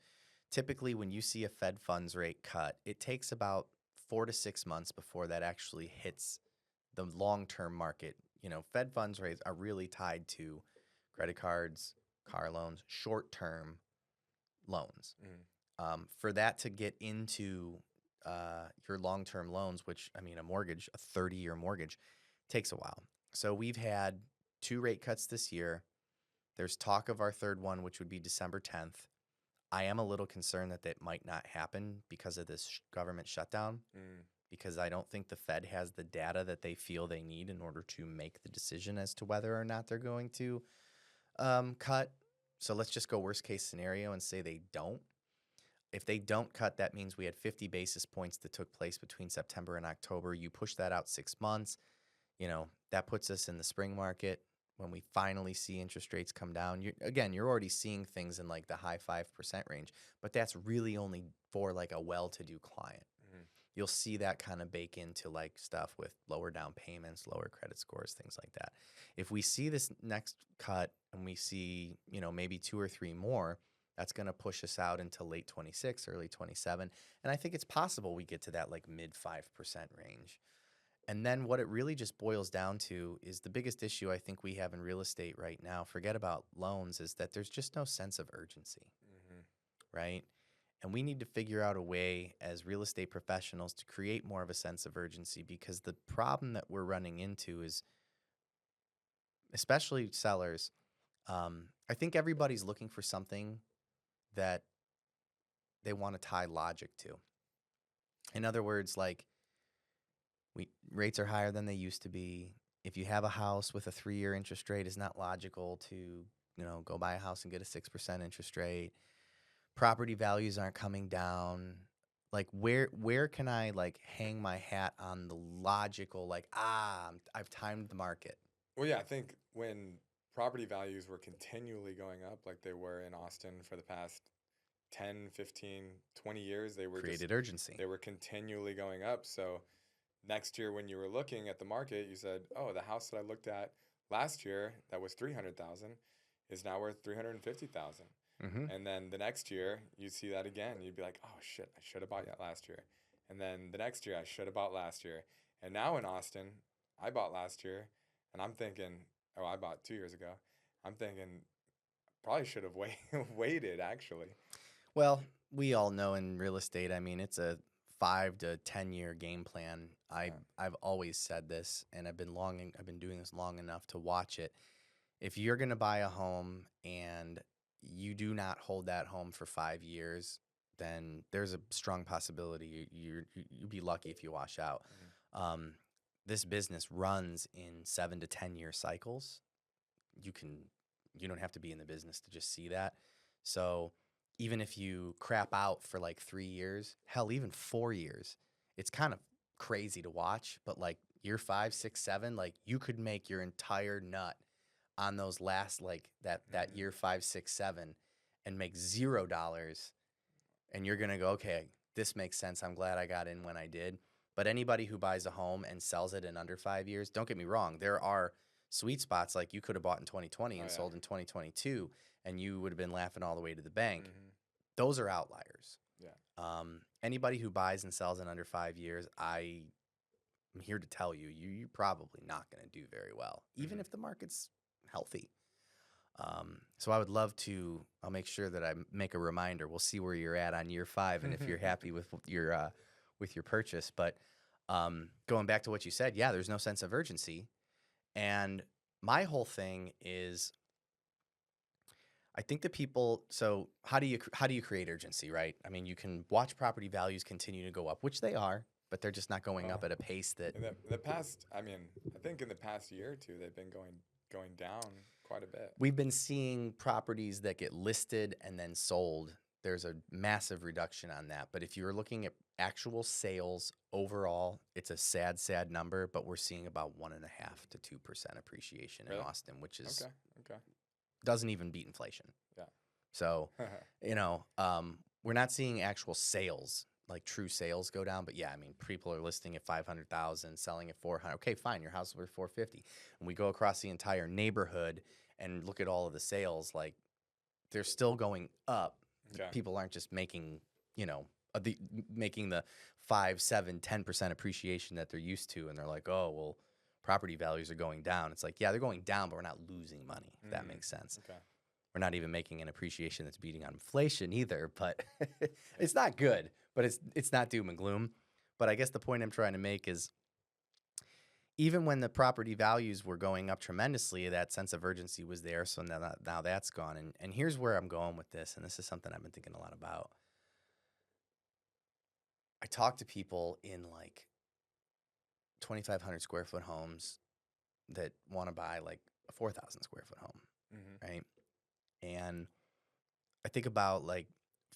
Typically, when you see a Fed funds rate cut, it takes about 4 to 6 months before that actually hits the long-term market. You know, Fed funds rates are really tied to credit cards, car loans, short-term loans. For that to get into your long-term loans, which, I mean, a 30-year mortgage, takes a while. So we've had 2 rate cuts this year. There's talk of our third one, which would be December 10th. I am a little concerned that might not happen because of this government shutdown, because I don't think the Fed has the data that they feel they need in order to make the decision as to whether or not they're going to cut. So let's just go worst case scenario and say they don't. If they don't cut, that means we had 50 basis points that took place between September and October. You push that out 6 months, you know, that puts us in the spring market when we finally see interest rates come down. You're already seeing things in like the high 5% range, but that's really only for like a well-to-do client. You'll see that kind of bake into like stuff with lower down payments, lower credit scores, things like that. If we see this next cut and we see, you know, maybe 2 or 3 more, that's going to push us out into late 26, early 27. And I think it's possible we get to that like mid 5% range. And then what it really just boils down to is the biggest issue I think we have in real estate right now, forget about loans, is that there's just no sense of urgency, right? And we need to figure out a way as real estate professionals to create more of a sense of urgency, because the problem that we're running into is, especially sellers, I think everybody's looking for something that they want to tie logic to. In other words, like rates are higher than they used to be. If you have a house with a 3-year interest rate, it's not logical to, you know, go buy a house and get a 6% interest rate. Property values aren't coming down. Like where can I like hang my hat on the logical, like, I've timed the market. Well, yeah, I think when property values were continually going up like they were in Austin for the past 10, 15, 20 years, they were Created urgency. They were continually going up. So next year when you were looking at the market, you said, "Oh, the house that I looked at last year that was 300,000 is now worth 350,000." And then the next year, you'd see that again. You'd be like, "Oh shit, I should have bought that last year." And then the next year, I should have bought last year. And now in Austin, I bought last year, and I'm thinking, oh, I bought 2 years ago. I'm thinking, probably should have waited actually. Well, we all know in real estate, I mean, it's a 5 to 10 year game plan. I've always said this, and I've been doing this long enough to watch it. If you're going to buy a home and you do not hold that home for 5 years, then there's a strong possibility you'd be lucky if you wash out. This business runs in 7 to 10 year cycles. You don't have to be in the business to just see that. So even if you crap out for like 3 years, hell, even 4 years, it's kind of crazy to watch. But like year 5, 6, 7, like you could make your entire nut on those last like that year 5, 6, 7 and make $0, and you're gonna go, okay, this makes sense. I'm glad I got in when I did. But anybody who buys a home and sells it in under 5 years, don't get me wrong, there are sweet spots like you could have bought in 2020 and sold in 2022, and you would have been laughing all the way to the bank. Those are outliers. Yeah. Anybody who buys and sells in under 5 years, I'm here to tell you, you're probably not going to do very well, even if the market's healthy. So I would love to. I'll make sure that I make a reminder. We'll see where you're at on year 5, and if you're happy with your purchase. But going back to what you said, yeah, there's no sense of urgency, and my whole thing is, I think that people. So how do you create urgency, right? I mean, you can watch property values continue to go up, which they are, but they're just not going up at a pace that. In the past, I mean, I think in the past year or two, they've been going down quite a bit. We've been seeing properties that get listed and then sold. There's a massive reduction on that. But if you're looking at actual sales overall, it's a sad, sad number. But we're seeing about 1.5 to 2% appreciation in Austin, which is okay. Doesn't even beat inflation. Yeah. So, we're not seeing actual sales, like true sales, go down. But yeah, I mean, people are listing at 500,000, selling at 400. Okay, fine, your house is worth 450. And we go across the entire neighborhood and look at all of the sales, like they're still going up. Okay. People aren't just making, making the 5, 7, 10% appreciation that they're used to, and they're like, oh, well, property values are going down. It's like, yeah, they're going down, but we're not losing money, if that makes sense. Okay. We're not even making an appreciation that's beating on inflation either, but it's not good, but it's not doom and gloom. But I guess the point I'm trying to make is, even when the property values were going up tremendously, that sense of urgency was there. So now that's gone. And here's where I'm going with this, and this is something I've been thinking a lot about. I talk to people in like 2,500 square foot homes that want to buy like a 4,000 square foot home, right? And I think about, like,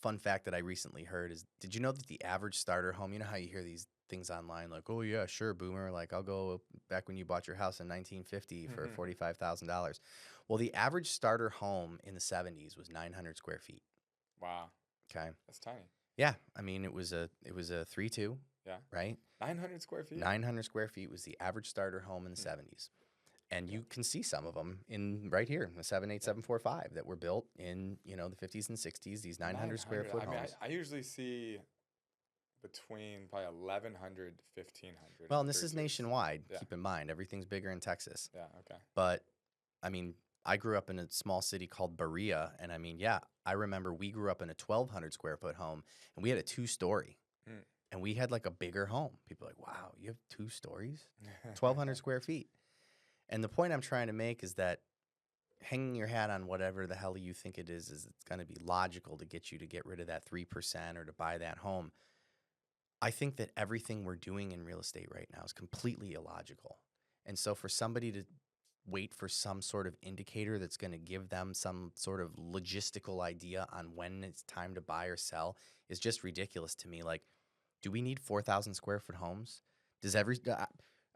fun fact that I recently heard is, did you know that the average starter home, you know how you hear these things online like, oh yeah, sure, boomer, like I'll go back when you bought your house in 1950 for $45,000. Well, the average starter home in the 70s was 900 square feet. Wow. Okay. That's tiny. Yeah, I mean, it was a 3-2. Yeah. Right? 900 square feet? 900 square feet was the average starter home in the 70s. And you can see some of them in right here, the 78745 that were built in, the 50s and 60s, these 900 square foot homes. I usually see between probably 1,100, 1,500. Well, and this is nationwide. Yeah. Keep in mind, everything's bigger in Texas. Yeah, okay. But, I mean, I grew up in a small city called Berea, and I mean, yeah, I remember we grew up in a 1,200 square foot home, and we had a 2-story. And we had like a bigger home. People are like, wow, you have 2 stories? 1,200 square feet. And the point I'm trying to make is that hanging your hat on whatever the hell you think it is it's going to be logical to get you to get rid of that 3% or to buy that home. I think that everything we're doing in real estate right now is completely illogical. And so for somebody to wait for some sort of indicator that's going to give them some sort of logistical idea on when it's time to buy or sell is just ridiculous to me. Like, do we need 4,000 square foot homes?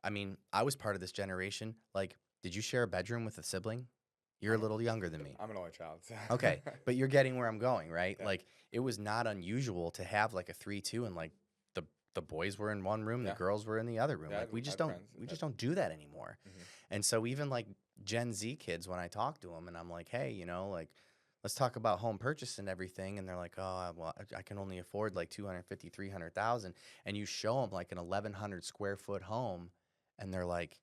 I mean, I was part of this generation. Like, did you share a bedroom with a sibling? You're a little younger than me. I'm an only child. So. Okay, but you're getting where I'm going, right? Yeah. Like, it was not unusual to have like a 3-2 and like the boys were in one room, the girls were in the other room. Like, we just don't do that anymore. And so even like Gen Z kids, when I talk to them and I'm like, hey, like, let's talk about home purchase and everything. And they're like, oh, well, I can only afford like 250, 300,000. And you show them like an 1,100 square foot home and they're like,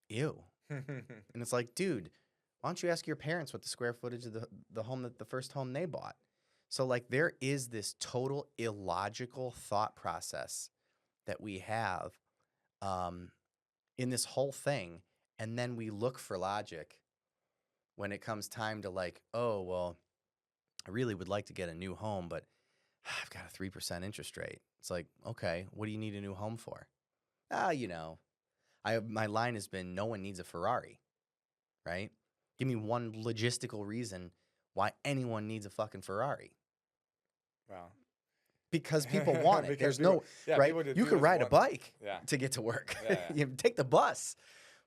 ew. And it's like, dude, why don't you ask your parents what the square footage of the home the first home they bought? So like, there is this total illogical thought process that we have in this whole thing. And then we look for logic when it comes time to like, oh, well, I really would like to get a new home, but I've got a 3% interest rate. It's like, okay, what do you need a new home for? My line has been, no one needs a Ferrari, right? Give me one logistical reason why anyone needs a fucking Ferrari. Wow. Because people want it. There's no, right? You could ride a bike to get to work. You take the bus.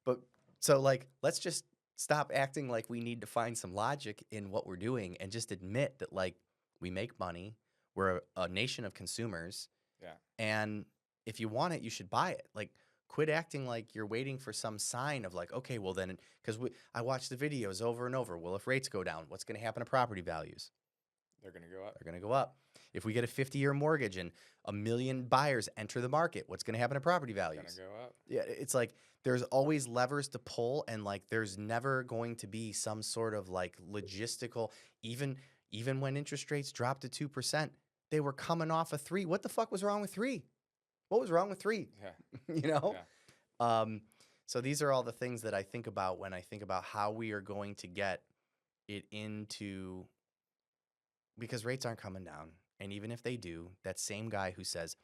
But so like, let's just stop acting like we need to find some logic in what we're doing and just admit that, like, we make money. We're a nation of consumers. Yeah. And if you want it, you should buy it. Like, quit acting like you're waiting for some sign of like, okay, well then, because I watch the videos over and over. Well, if rates go down, what's going to happen to property values? They're going to go up. They're going to go up. If we get a 50-year mortgage and 1 million buyers enter the market, what's going to happen to property values? It's going to go up. Yeah, it's like there's always levers to pull, and like there's never going to be some sort of like logistical, even when interest rates dropped to 2%, they were coming off a 3. What the fuck was wrong with 3? What was wrong with 3? Yeah. You know? Yeah. So these are all the things that I think about when I think about how we are going to get it into, because rates aren't coming down. And even if they do, that same guy who says,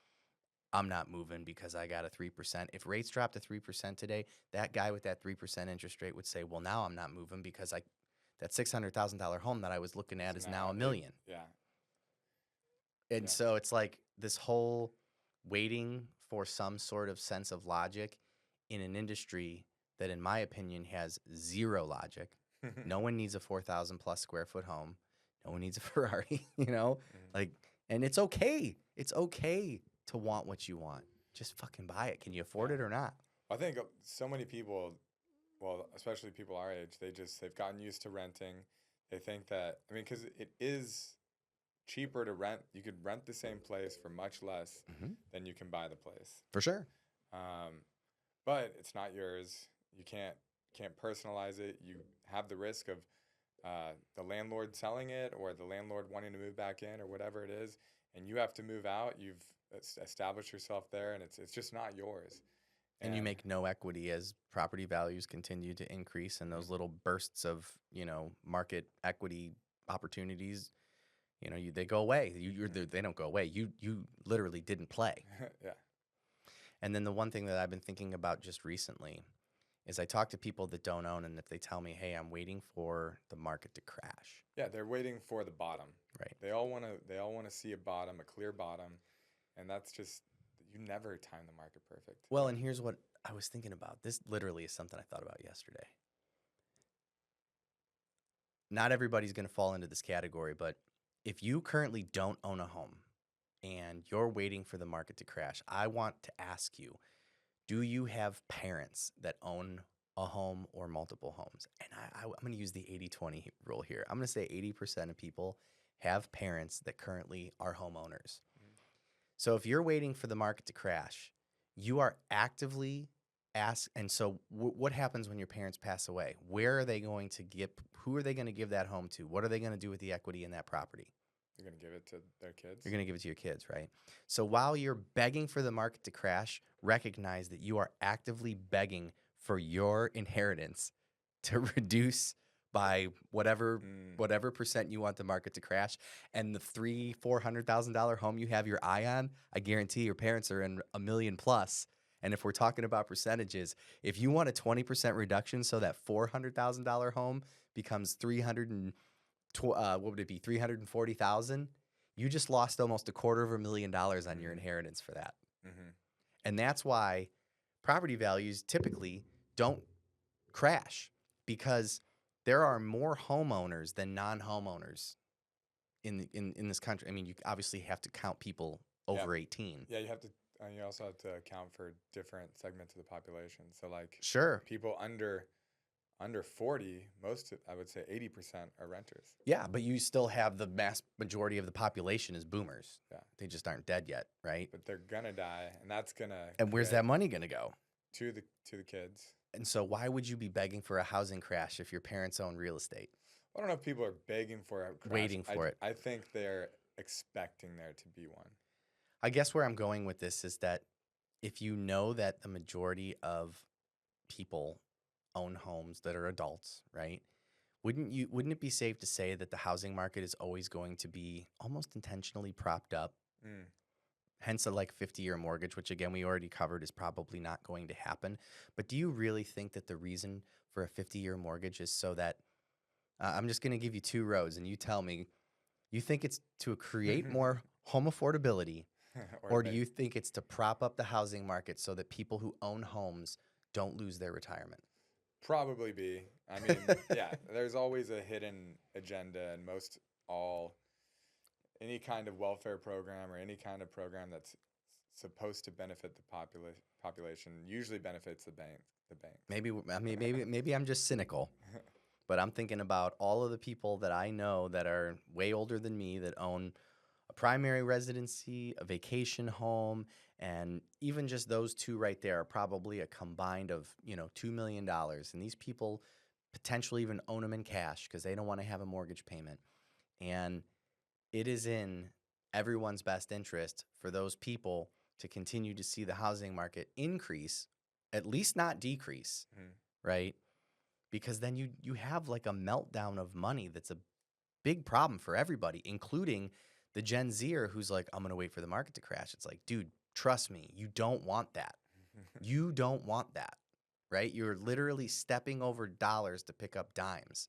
I'm not moving because I got a 3%. If rates drop to 3% today, that guy with that 3% interest rate would say, well, now I'm not moving because that $600,000 home that I was looking at is now $1 million. Yeah. And so it's like this whole waiting for some sort of sense of logic in an industry that, in my opinion, has zero logic. No one needs a 4,000 plus square foot home. No one needs a Ferrari, you know? Like, and it's okay. It's okay to want what you want. Just fucking buy it. Can you afford it or not? I think so many people, well, especially people our age, they've gotten used to renting. They think that, I mean, because it is cheaper to rent. You could rent the same place for much less than you can buy the place. For sure. But it's not yours. You can't personalize it. You have the risk of the landlord selling it, or the landlord wanting to move back in, or whatever it is, and you have to move out. You've established yourself there, and it's just not yours. And you make no equity as property values continue to increase, and those little bursts of, market equity opportunities, they go away. They don't go away. You literally didn't play. Yeah. And then the one thing that I've been thinking about just recently is I talk to people that don't own, and if they tell me, hey, I'm waiting for the market to crash. Yeah, they're waiting for the bottom. Right. They all want to see a bottom, a clear bottom, and that's just, you never time the market perfect. Well, and here's what I was thinking about. This literally is something I thought about yesterday. Not everybody's going to fall into this category, but if you currently don't own a home and you're waiting for the market to crash, I want to ask you, do you have parents that own a home or multiple homes? And I'm going to use the 80-20 rule here. I'm going to say 80% of people have parents that currently are homeowners. So if you're waiting for the market to crash, you are actively and so what happens when your parents pass away? Where are they going to who are they going to give that home to? What are they going to do with the equity in that property? You're going to give it to their kids? You're going to give it to your kids, right? So while you're begging for the market to crash, recognize that you are actively begging for your inheritance to reduce by whatever percent you want the market to crash. And the $300,000-$400,000 home you have your eye on, I guarantee your parents are in $1 million plus. And if we're talking about percentages, if you want a 20% reduction so that $400,000 home becomes $340,000, you just lost almost $250,000 on your inheritance for that. And that's why property values typically don't crash, because there are more homeowners than non-homeowners in this country. I mean, you obviously have to count people over 18. Yeah, you have to. You also have to account for different segments of the population. So, like, sure, people under 40, I would say 80% are renters. Yeah, but you still have the mass majority of the population is boomers. Yeah, they just aren't dead yet, right? But they're gonna die, and that's gonna. And where's that money gonna go? To the kids. And so, why would you be begging for a housing crash if your parents own real estate? I don't know if people are begging for a crash. Waiting for it. I think they're expecting there to be one. I guess where I'm going with this is that if you know that the majority of people own homes that are adults, right? Wouldn't it be safe to say that the housing market is always going to be almost intentionally propped up? Hence a 50-year mortgage, which again we already covered is probably not going to happen. But do you really think that the reason for a 50-year mortgage is so that I'm just going to give you 2 rows and you tell me, you think it's to create more home affordability, or do you think it's to prop up the housing market so that people who own homes don't lose their retirement? Probably be. I mean, yeah, there's always a hidden agenda, and any kind of welfare program or any kind of program that's supposed to benefit the population usually benefits the bank. The bank. Maybe I'm just cynical, but I'm thinking about all of the people that I know that are way older than me that own a primary residency, a vacation home, and even just those two right there are probably a combined of, $2 million. And these people potentially even own them in cash because they don't want to have a mortgage payment. And it is in everyone's best interest for those people to continue to see the housing market increase, at least not decrease, right? Because then you have like a meltdown of money that's a big problem for everybody, including the Gen Zer who's like, I'm going to wait for the market to crash. It's like, dude, trust me, you don't want that. You don't want that, right? You're literally stepping over dollars to pick up dimes.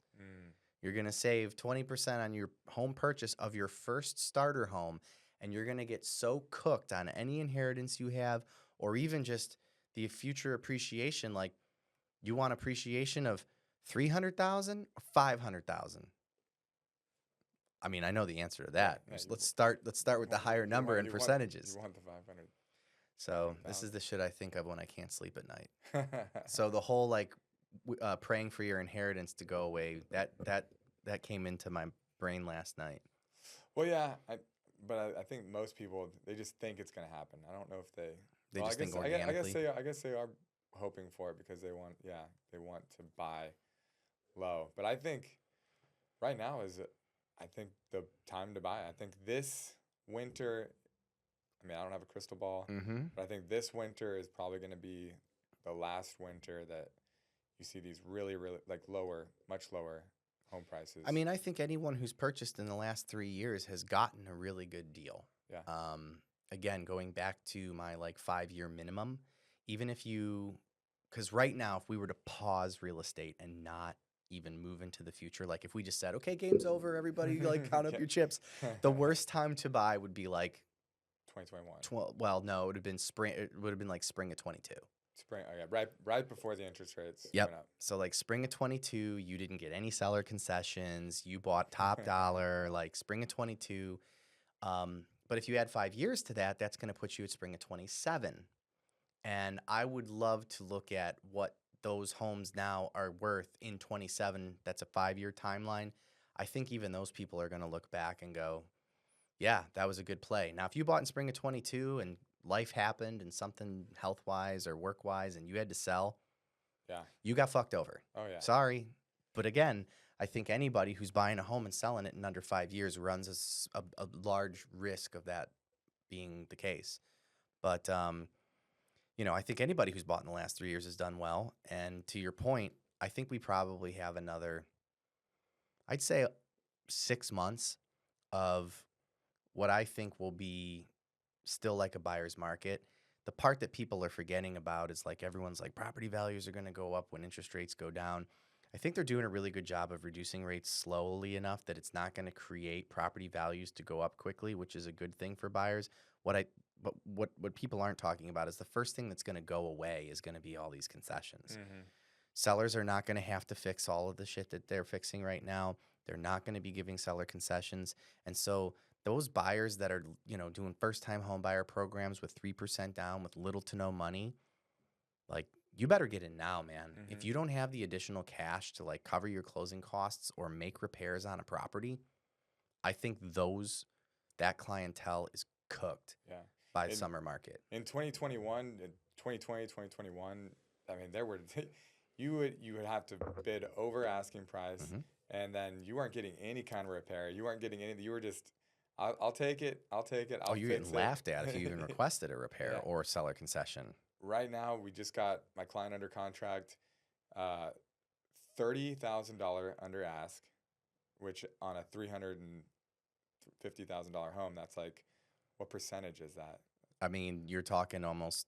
You're going to save 20% on your home purchase of your first starter home, and you're going to get so cooked on any inheritance you have or even just the future appreciation. Like, you want appreciation of 300,000 or 500,000? I mean, I know the answer to that. Yeah, Let's start with the higher number and percentages. You want the 500. So this is the shit I think of when I can't sleep at night. So the whole like praying for your inheritance to go away, that came into my brain last night. Well, yeah, but I think most people, they just think it's going to happen. I don't know if They just think organically. I guess they are hoping for it because they want to buy low. But I think right now is the time to buy. I think this winter, I mean, I don't have a crystal ball, but I think this winter is probably going to be the last winter that you see these really, really like much lower home prices. I mean, I think anyone who's purchased in the last 3 years has gotten a really good deal. Yeah. Again, going back to my like 5-year minimum, even if because right now, if we were to pause real estate and not even move into the future, like if we just said, okay, game's over, everybody like count up your chips, the worst time to buy would be like 2021. Well, no, it would have been spring. It would have been like spring of 22. Spring, right before the interest rates Yep. went up. So like spring of 22, you didn't get any seller concessions. You bought top dollar. Like spring of 22. But if you add 5 years to that, that's going to put you at spring of 27. And I would love to look at what those homes now are worth in 27. That's a 5-year timeline. I think even those people are going to look back and go, yeah, that was a good play. Now, if you bought in spring of 22 and life happened and something health-wise or work-wise and you had to sell, you got fucked over. Oh, yeah. Sorry. But again, I think anybody who's buying a home and selling it in under 5 years runs a large risk of that being the case. But, I think anybody who's bought in the last 3 years has done well. And to your point, I think we probably have another, I'd say 6 months of what I think will be still like a buyer's market. The part that people are forgetting about is like everyone's like property values are going to go up when interest rates go down. I think they're doing a really good job of reducing rates slowly enough that it's not going to create property values to go up quickly, which is a good thing for buyers. What people aren't talking about is the first thing that's going to go away is going to be all these concessions. Sellers are not going to have to fix all of the shit that they're fixing right now. They're not going to be giving seller concessions. And so those buyers that are, doing first-time home buyer programs with 3% down with little to no money, like, you better get in now, man. If you don't have the additional cash to, like, cover your closing costs or make repairs on a property, I think that clientele is cooked by the summer market. In 2021, 2020, 2021, I mean, there were you would have to bid over asking price, and then you weren't getting any kind of repair. You weren't getting anything. You were just, I'll take it. You're getting laughed at if you even requested a repair or a seller concession. Right now, we just got my client under contract, $30,000 under ask, which on a $350,000 home, that's like, what percentage is that? I mean, you're talking almost,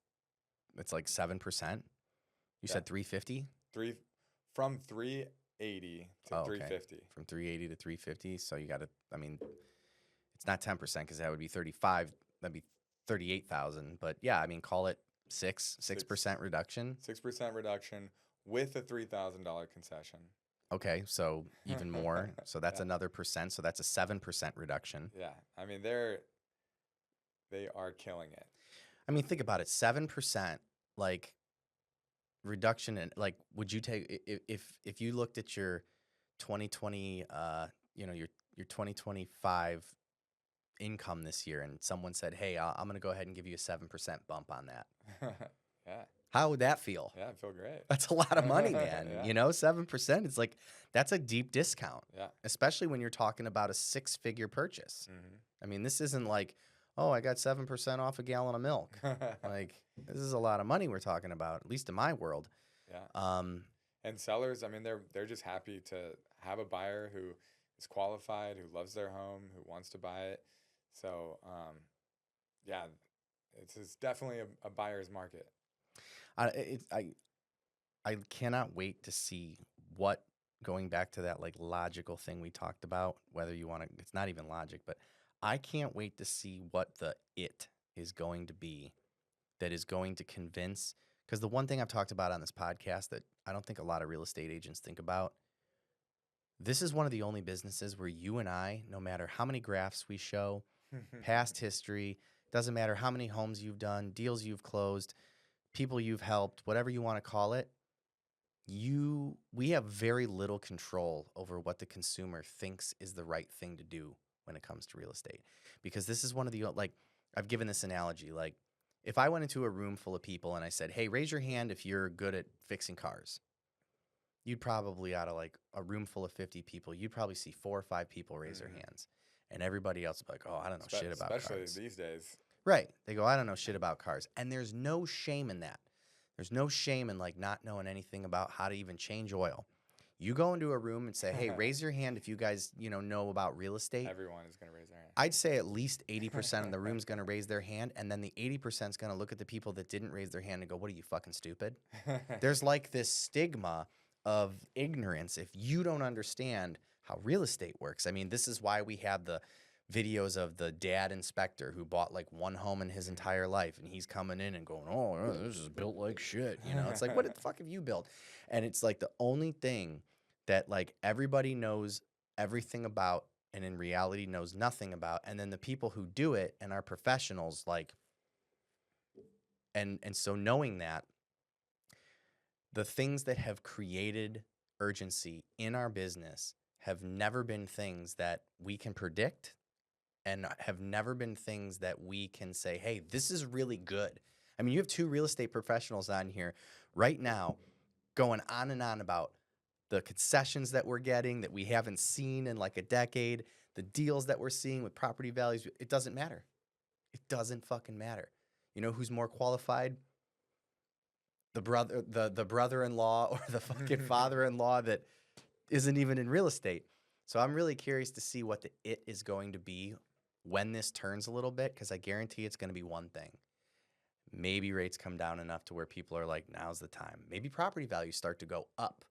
it's like 7%. You said 350? From 380 to 350. From 380 to 350. So you got to, I mean, it's not 10% because that would be 35. That'd be 38,000. But yeah, I mean, call it 6% reduction. 6% reduction with a $3,000 concession. Okay, so even more. So that's Yeah. another percent. So that's a 7% reduction. Yeah. I mean, they are killing it. I mean, think about it. 7%, like reduction in, like, would you take if you looked at your 2020, your 2025 income this year, and someone said, "Hey, I'm going to go ahead and give you a 7% bump on that." Yeah. How would that feel? Yeah. I feel great. That's a lot of money, man. Yeah. 7%. It's like that's a deep discount, Yeah. especially when you're talking about a 6-figure purchase. Hmm. I mean, this isn't like, oh, I got 7% off a gallon of milk. Like, this is a lot of money we're talking about, at least in my world. Yeah. Um, And sellers, I mean, they're just happy to have a buyer who is qualified, who loves their home, who wants to buy it. So, yeah, it's definitely a buyer's market. I, it, I cannot wait to see what, going back to that like logical thing we talked about, whether you want to, it's not even logic, but I can't wait to see what the it is going to be that is going to convince. Because the one thing I've talked about on this podcast that I don't think a lot of real estate agents think about, this is one of the only businesses where you and I, no matter how many graphs we show, past history, doesn't matter how many homes you've done, deals you've closed, people you've helped, whatever you want to call it, we have very little control over what the consumer thinks is the right thing to do when it comes to real estate. Because this is one of the, like, I've given this analogy, like if I went into a room full of people and I said, "Hey, raise your hand if you're good at fixing cars," you'd probably, out of like a room full of 50 people, you'd probably see 4 or 5 people raise their hands, and everybody else would be like, "Oh, I don't know shit about Especially cars." these days. Right. They go, "I don't know shit about cars." And there's no shame in that. There's no shame in like not knowing anything about how to even change oil. You go into a room and say, "Hey, raise your hand if you guys, know about real estate." Everyone is going to raise their hand. I'd say at least 80% of the room's going to raise their hand, and then the 80% is going to look at the people that didn't raise their hand and go, "What are you, fucking stupid?" There's like this stigma of ignorance if you don't understand how real estate works. I mean, this is why we have the videos of the dad inspector who bought like one home in his entire life, and he's coming in and going, "Oh, this is built like shit." It's like, what the fuck have you built? And it's like the only thing that like everybody knows everything about, and in reality knows nothing about. And then the people who do it and are professionals, like, and so knowing that, the things that have created urgency in our business have never been things that we can predict, and have never been things that we can say, "Hey, this is really good." I mean, you have 2 real estate professionals on here right now going on and on about the concessions that we're getting that we haven't seen in like a decade, the deals that we're seeing with property values. It doesn't matter. It doesn't fucking matter. You know who's more qualified? The brother-in-law or the fucking father-in-law that isn't even in real estate. So I'm really curious to see what the it is going to be when this turns a little bit, because I guarantee it's going to be one thing. Maybe rates come down enough to where people are like, now's the time. Maybe property values start to go up,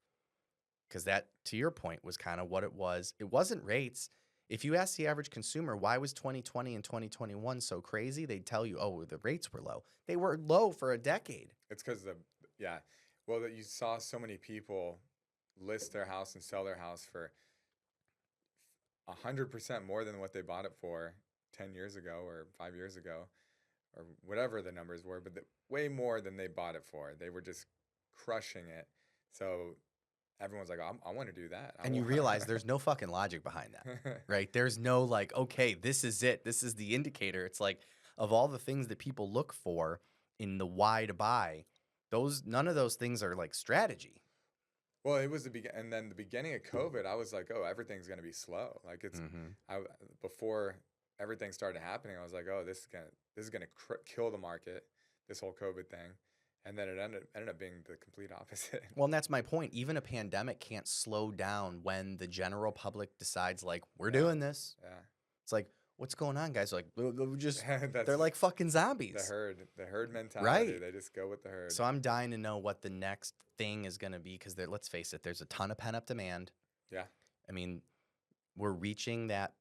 because that, to your point, was kind of what it was. It wasn't rates. If you ask the average consumer, why was 2020 and 2021 so crazy? They'd tell you, oh, the rates were low. They were low for a decade. It's because yeah, well, that you saw so many people list their house and sell their house for 100% more than what they bought it for 10 years ago or 5 years ago, or whatever the numbers were, but way more than they bought it for. They were just crushing it. So everyone's like, I want to do that. And you realize there's no fucking logic behind that, right? There's no like, okay, this is it. This is the indicator. It's like, of all the things that people look for in the why to buy, none of those things are like strategy. Well, it was and then the beginning of COVID, I was like, oh, everything's gonna be slow. Like before everything started happening, I was like, oh, this is gonna kill the market, this whole COVID thing, and then it ended up being the complete opposite. Well, and that's my point. Even a pandemic can't slow down when the general public decides, like, we're doing this. Yeah, It's like, what's going on, guys? Like, we're just That's they're like fucking zombies. the herd mentality. Right. They just go with the herd. So I'm dying to know what the next thing is going to be, because let's face it, there's a ton of pent up demand. Yeah. I mean, we're reaching that.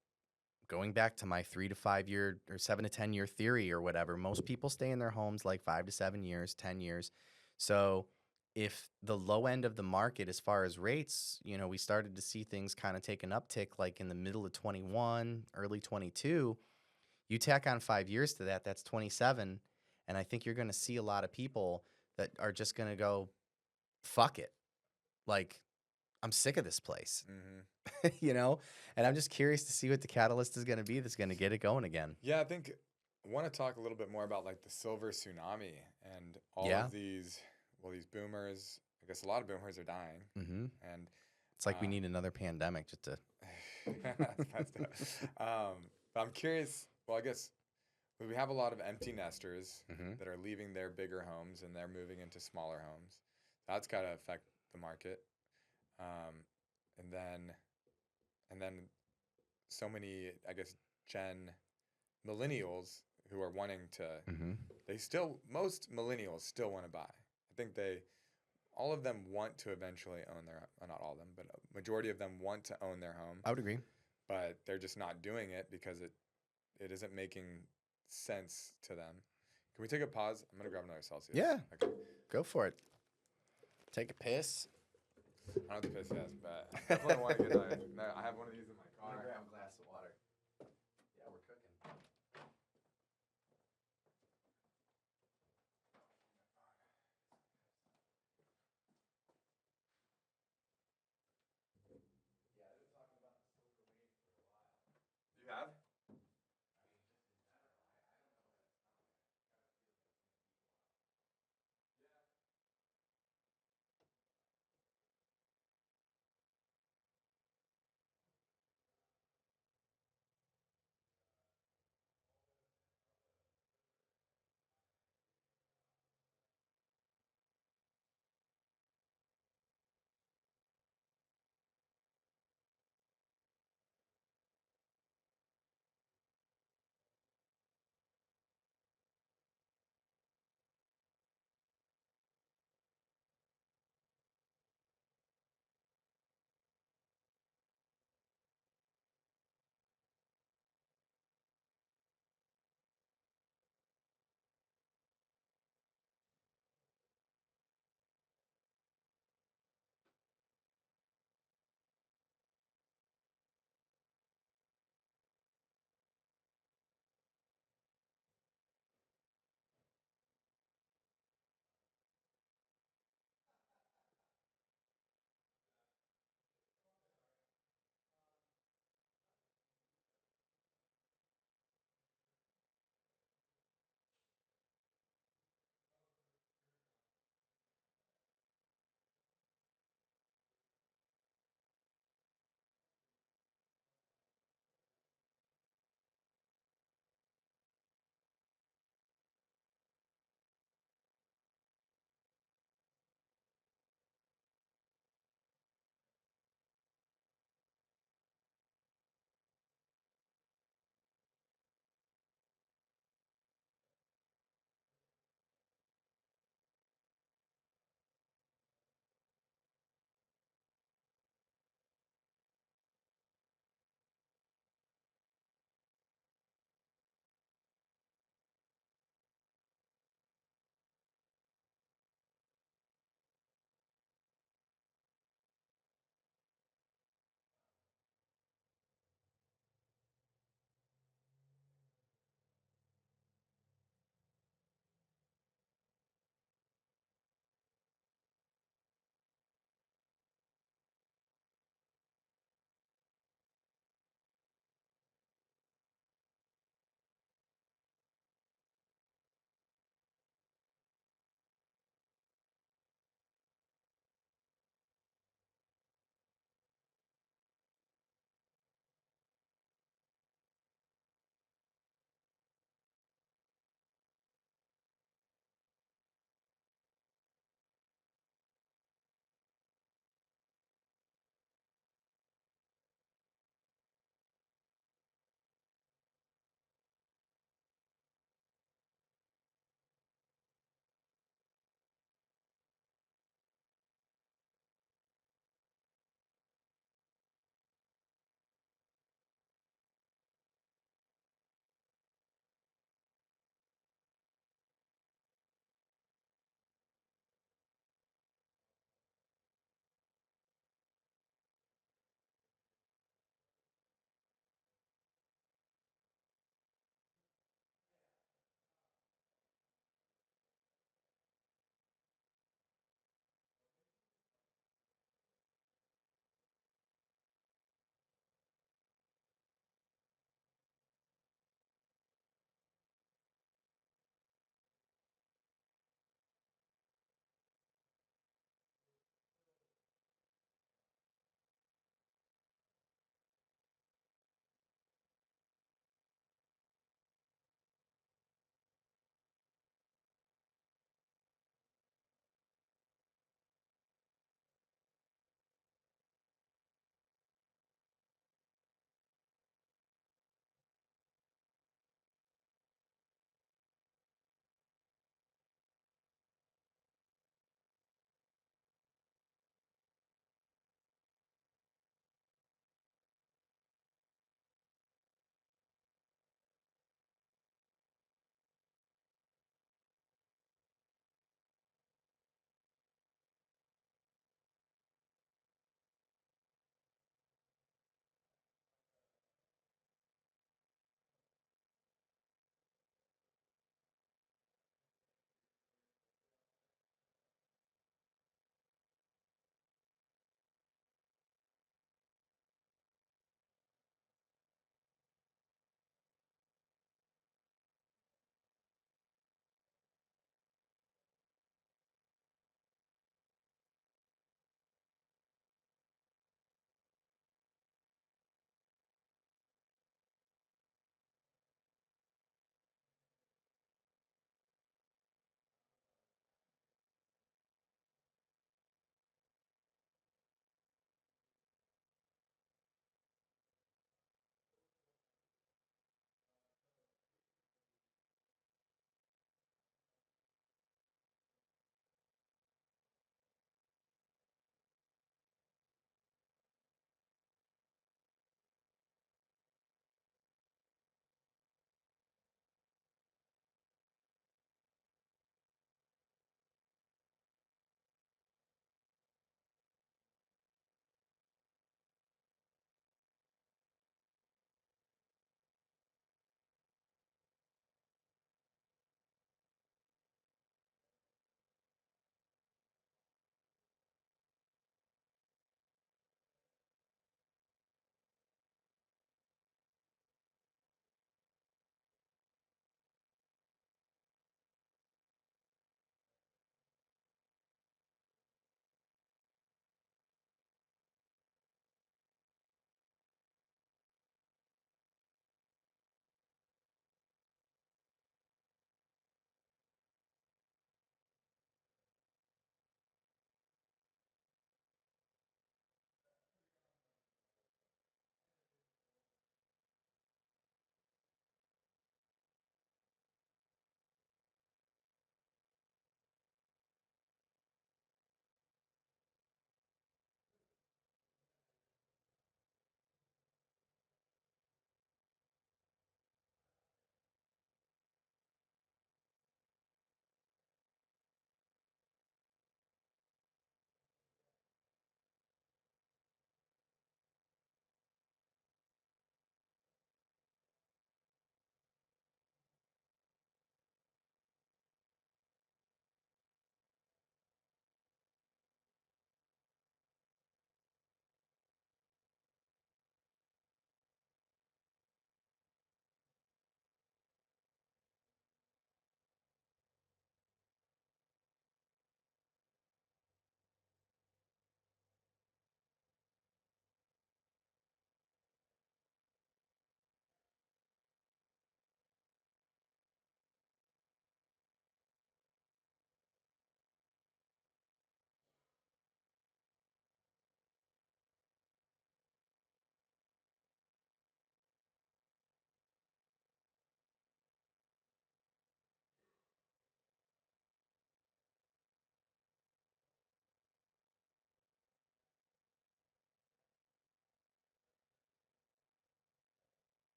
Going back to my 3 to 5 year or 7 to 10 year theory or whatever, most people stay in their homes like 5 to 7 years, 10 years. So if the low end of the market as far as rates, we started to see things kind of take an uptick like in the middle of 21, early 22. You tack on 5 years to that, that's 27. And I think you're going to see a lot of people that are just going to go, fuck it. Like, I'm sick of this place, And I'm just curious to see what the catalyst is going to be that's going to get it going again. Yeah, I think I want to talk a little bit more about like the silver tsunami and all Yeah. of these. Well, these boomers. I guess a lot of boomers are dying, Mm-hmm. and It's like we need another pandemic just to. but I'm curious. Well, I guess we have a lot of empty nesters Mhm. that are leaving their bigger homes and they're moving into smaller homes. That's got to affect the market. Um, and then so many, I guess, Gen millennials who are wanting to. Mhm. Most millennials still want to buy. I think all of them want to eventually own their, not all of them, but a majority of them want to own their home, I would agree. but they're just not doing it because it isn't making sense to them. Can we take a pause? I'm gonna grab another Celsius. Yeah. Okay. Go for it. Take a piss. I don't have to piss yet, but I definitely want to get another. No, I have one of these in my car. Grab a glass of water. Yeah, we're cooking. You have?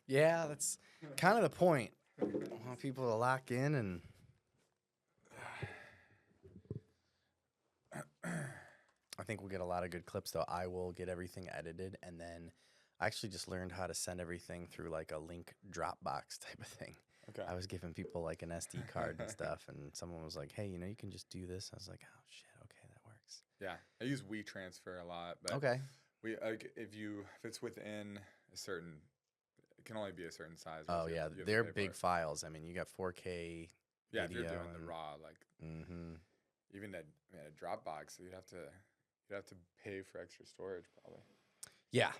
Yeah, that's kind of the point. I want people to lock in and I think we'll get a lot of good clips, though. I will get everything edited, and then I actually just learned how to send everything through like a link Dropbox type of thing. Okay. I was giving people like an SD card and stuff, and someone was like, "Hey, you can just do this." I was like, "Oh shit, okay, that works." Yeah, I use WeTransfer a lot, but Okay. if it's within a certain, it can only be a certain size. or Oh else you yeah, have to they're pay for big it. files. I mean, you got 4K Yeah, if you're video. doing the raw, like even a Dropbox, you'd have to pay for extra storage probably. Yeah.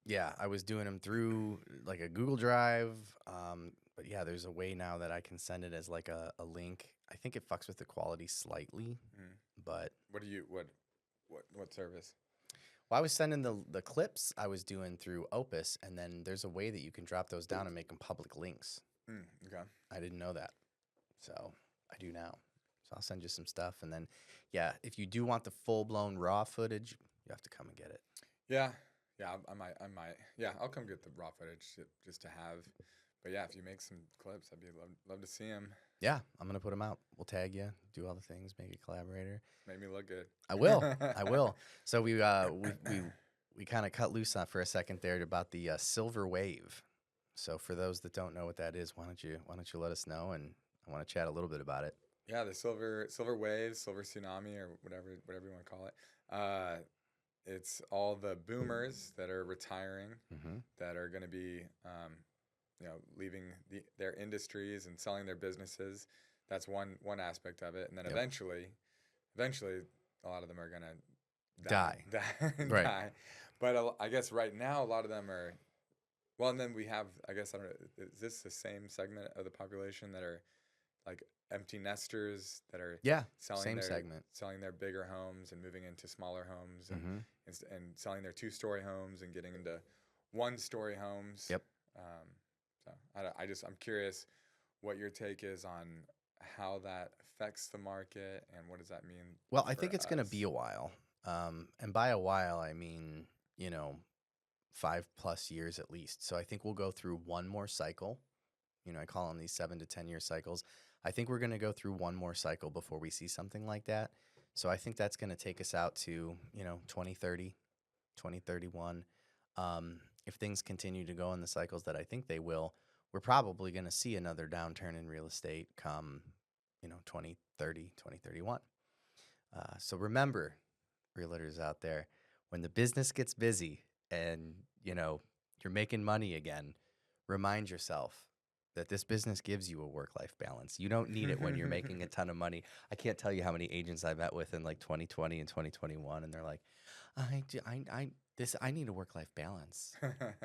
Yeah, I was doing them through like a Google Drive. But yeah, there's a way now that I can send it as like a link. I think it fucks with the quality slightly, but What service? well, I was sending the clips I was doing through Opus, and then there's a way that you can drop those down and make them public links. Okay. I didn't know that, so I do now. So I'll send you some stuff, and then yeah, if you do want the full blown raw footage, you have to come and get it. Yeah, yeah, I might. Yeah, I'll come get the raw footage just to have. But yeah, if you make some clips, I'd be love to see them. Yeah, I'm gonna put them out. We'll tag you, do all the things, make a collaborator. Make me look good. I will. I will. So we kind of cut loose on for a second there about the silver wave. So for those that don't know what that is, why don't you let us know, and I want to chat a little bit about it. Yeah, the silver wave, silver tsunami, or whatever you want to call it. It's all the boomers that are retiring, that are going to be, leaving their industries and selling their businesses. That's one aspect of it, and then eventually, a lot of them are going to Die. Right. die. But I guess right now, a lot of them are. Well, and then we have, I guess, I don't know, is this the same segment of the population that are like empty nesters that are selling their bigger homes and moving into smaller homes and selling their 2-story homes and getting into 1-story homes. Yep. So I'm curious what your take is on how that affects the market and what does that mean? Well, I think it's going to be a while. And by a while, I mean, 5+ years at least. So I think we'll go through one more cycle. I call them these 7 to 10 year cycles. I think we're going to go through one more cycle before we see something like that. So I think that's going to take us out to, 2030, 2031. If things continue to go in the cycles that I think they will, we're probably going to see another downturn in real estate come, 2030, 2031. So remember, realtors out there, when the business gets busy and, you're making money again, remind yourself that this business gives you a work-life balance. You don't need it when you're making a ton of money. I can't tell you how many agents I met with in like 2020 and 2021, and they're like, I need a work-life balance.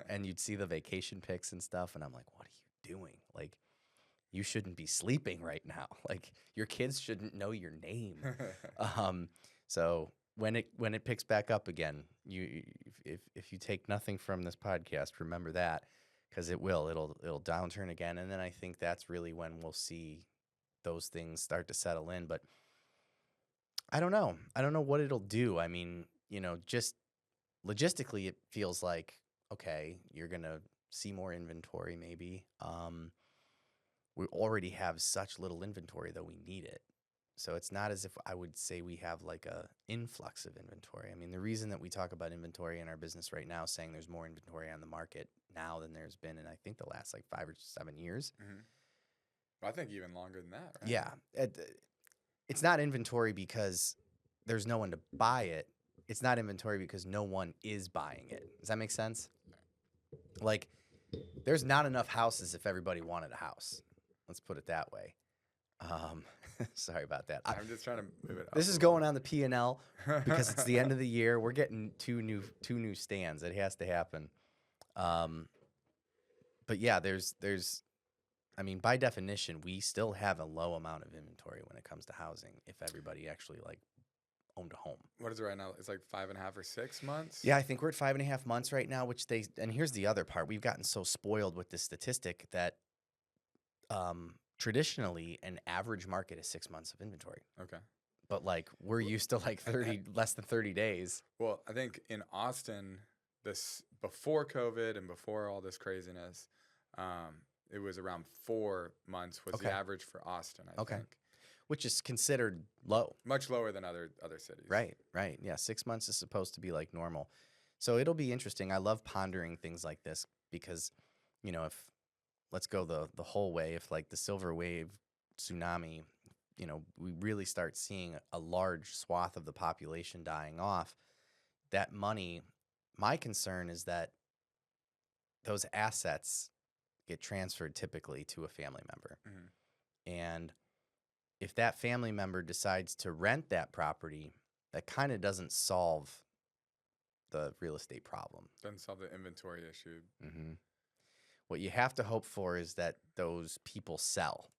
And you'd see the vacation pics and stuff, and I'm like, what are you doing? Like, you shouldn't be sleeping right now. Like, your kids shouldn't know your name. So when it picks back up again, if you take nothing from this podcast, remember that. Because it will. It'll downturn again. And then I think that's really when we'll see those things start to settle in. But I don't know. I don't know what it'll do. I mean, just logistically, it feels like, okay, you're going to see more inventory maybe. We already have such little inventory, though we need it. So it's not as if I would say we have like a influx of inventory. I mean, the reason that we talk about inventory in our business right now, saying there's more inventory on the market now than there's been in, I think, the last like 5 or 7 years. Well, I think even longer than that, right? Yeah. It's not inventory because there's no one to buy it. It's not inventory because no one is buying it. Does that make sense? Like, there's not enough houses if everybody wanted a house. Let's put it that way. Sorry about that. I'm just trying to move it up. This is going on the P&L because it's the end of the year. We're getting two new stands. It has to happen. But yeah, there's I mean, by definition, we still have a low amount of inventory when it comes to housing if everybody actually like owned a home. What is it right now? It's like 5.5 or 6 months? Yeah, I think we're at 5.5 months right now, and here's the other part. We've gotten so spoiled with this statistic that traditionally an average market is 6 months of inventory. Okay. But like we're used to like less than 30 days. Well, I think in Austin, this before COVID and before all this craziness, It was around 4 months was the Okay. average for Austin, I Okay. think. Which is considered low. Much lower than other cities. Right. Right. Yeah. 6 months is supposed to be like normal. So it'll be interesting. I love pondering things like this because, if let's go the whole way, if like the silver wave tsunami, we really start seeing a large swath of the population dying off, that money, my concern is that those assets get transferred typically to a family member. Hmm. And if that family member decides to rent that property, that kind of doesn't solve the real estate problem. Doesn't solve the inventory issue. Mm-hmm. What you have to hope for is that those people sell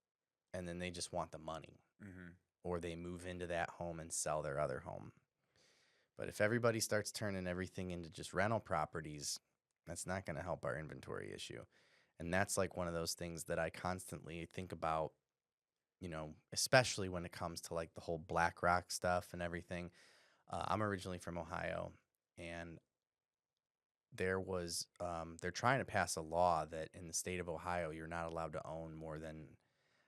and then they just want the money, Hmm. or they move into that home and sell their other home. But if everybody starts turning everything into just rental properties, that's not going to help our inventory issue. And that's like one of those things that I constantly think about, especially when it comes to like the whole BlackRock stuff and everything. I'm originally from Ohio, and they're trying to pass a law that in the state of Ohio, you're not allowed to own more than,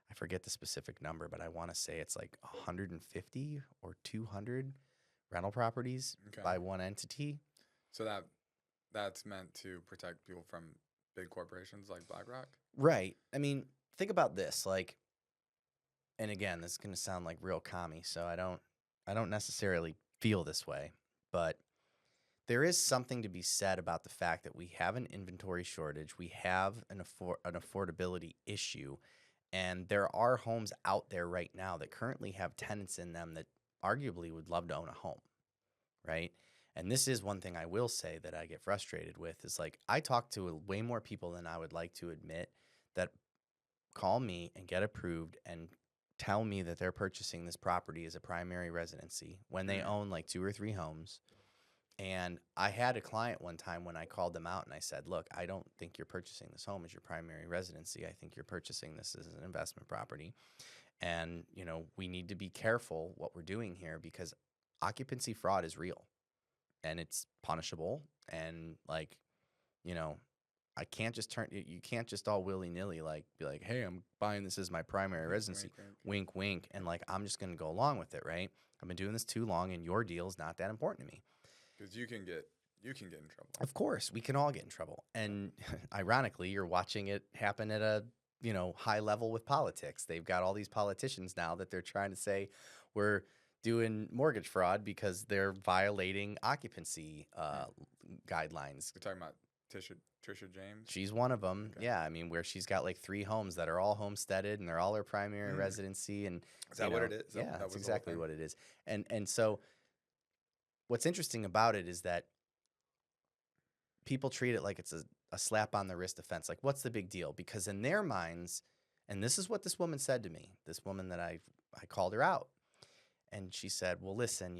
I forget the specific number, but I want to say it's like 150 or 200 rental properties Okay. by one entity. So that's meant to protect people from big corporations like BlackRock. Right. I mean, think about this, like, and again, this is going to sound like real commie, so I don't necessarily feel this way, but there is something to be said about the fact that we have an inventory shortage, we have an affordability issue, and there are homes out there right now that currently have tenants in them that arguably would love to own a home, right? And this is one thing I will say that I get frustrated with is like I talk to way more people than I would like to admit that call me and get approved and tell me that they're purchasing this property as a primary residency when they own like 2 or 3 homes. And I had a client one time when I called them out and I said, look, I don't think you're purchasing this home as your primary residency. I think you're purchasing this as an investment property. And, we need to be careful what we're doing here because occupancy fraud is real and it's punishable. And like, you know, I can't just you can't just all willy nilly like be like, hey, I'm buying this as my primary residency. Wink, wink. Wink, wink. And like, I'm just going to go along with it, right? I've been doing this too long and your deal is not that important to me. Because you can get in trouble. Of course, we can all get in trouble. And ironically, you're watching it happen at a, high level with politics. They've got all these politicians now that they're trying to say we're doing mortgage fraud because they're violating occupancy guidelines. You're talking about Trisha James? She's one of them. Okay. Yeah, I mean, where she's got like 3 homes that are all homesteaded and they're all her primary residency. And Is that what it is? Yeah, that's was the whole exactly thing? what it is. And so what's interesting about it is that people treat it like it's a slap on the wrist offense. Like, what's the big deal? Because in their minds, and this is what this woman said to me, this woman that I called her out. And she said, well, listen,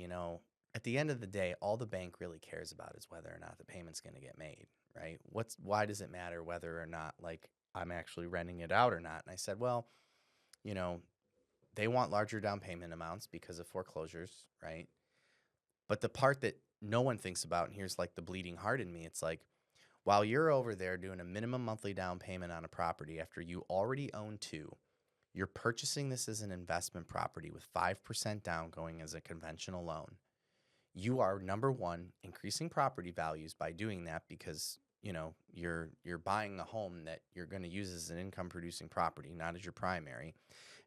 at the end of the day, all the bank really cares about is whether or not the payment's going to get made, right? Why does it matter whether or not, like, I'm actually renting it out or not? And I said, well, they want larger down payment amounts because of foreclosures, right? But the part that no one thinks about, and here's like the bleeding heart in me, it's like, while you're over there doing a minimum monthly down payment on a property after you already own 2, you're purchasing this as an investment property with 5% down going as a conventional loan. You are, number one, increasing property values by doing that because, you're buying a home that you're going to use as an income producing property, not as your primary.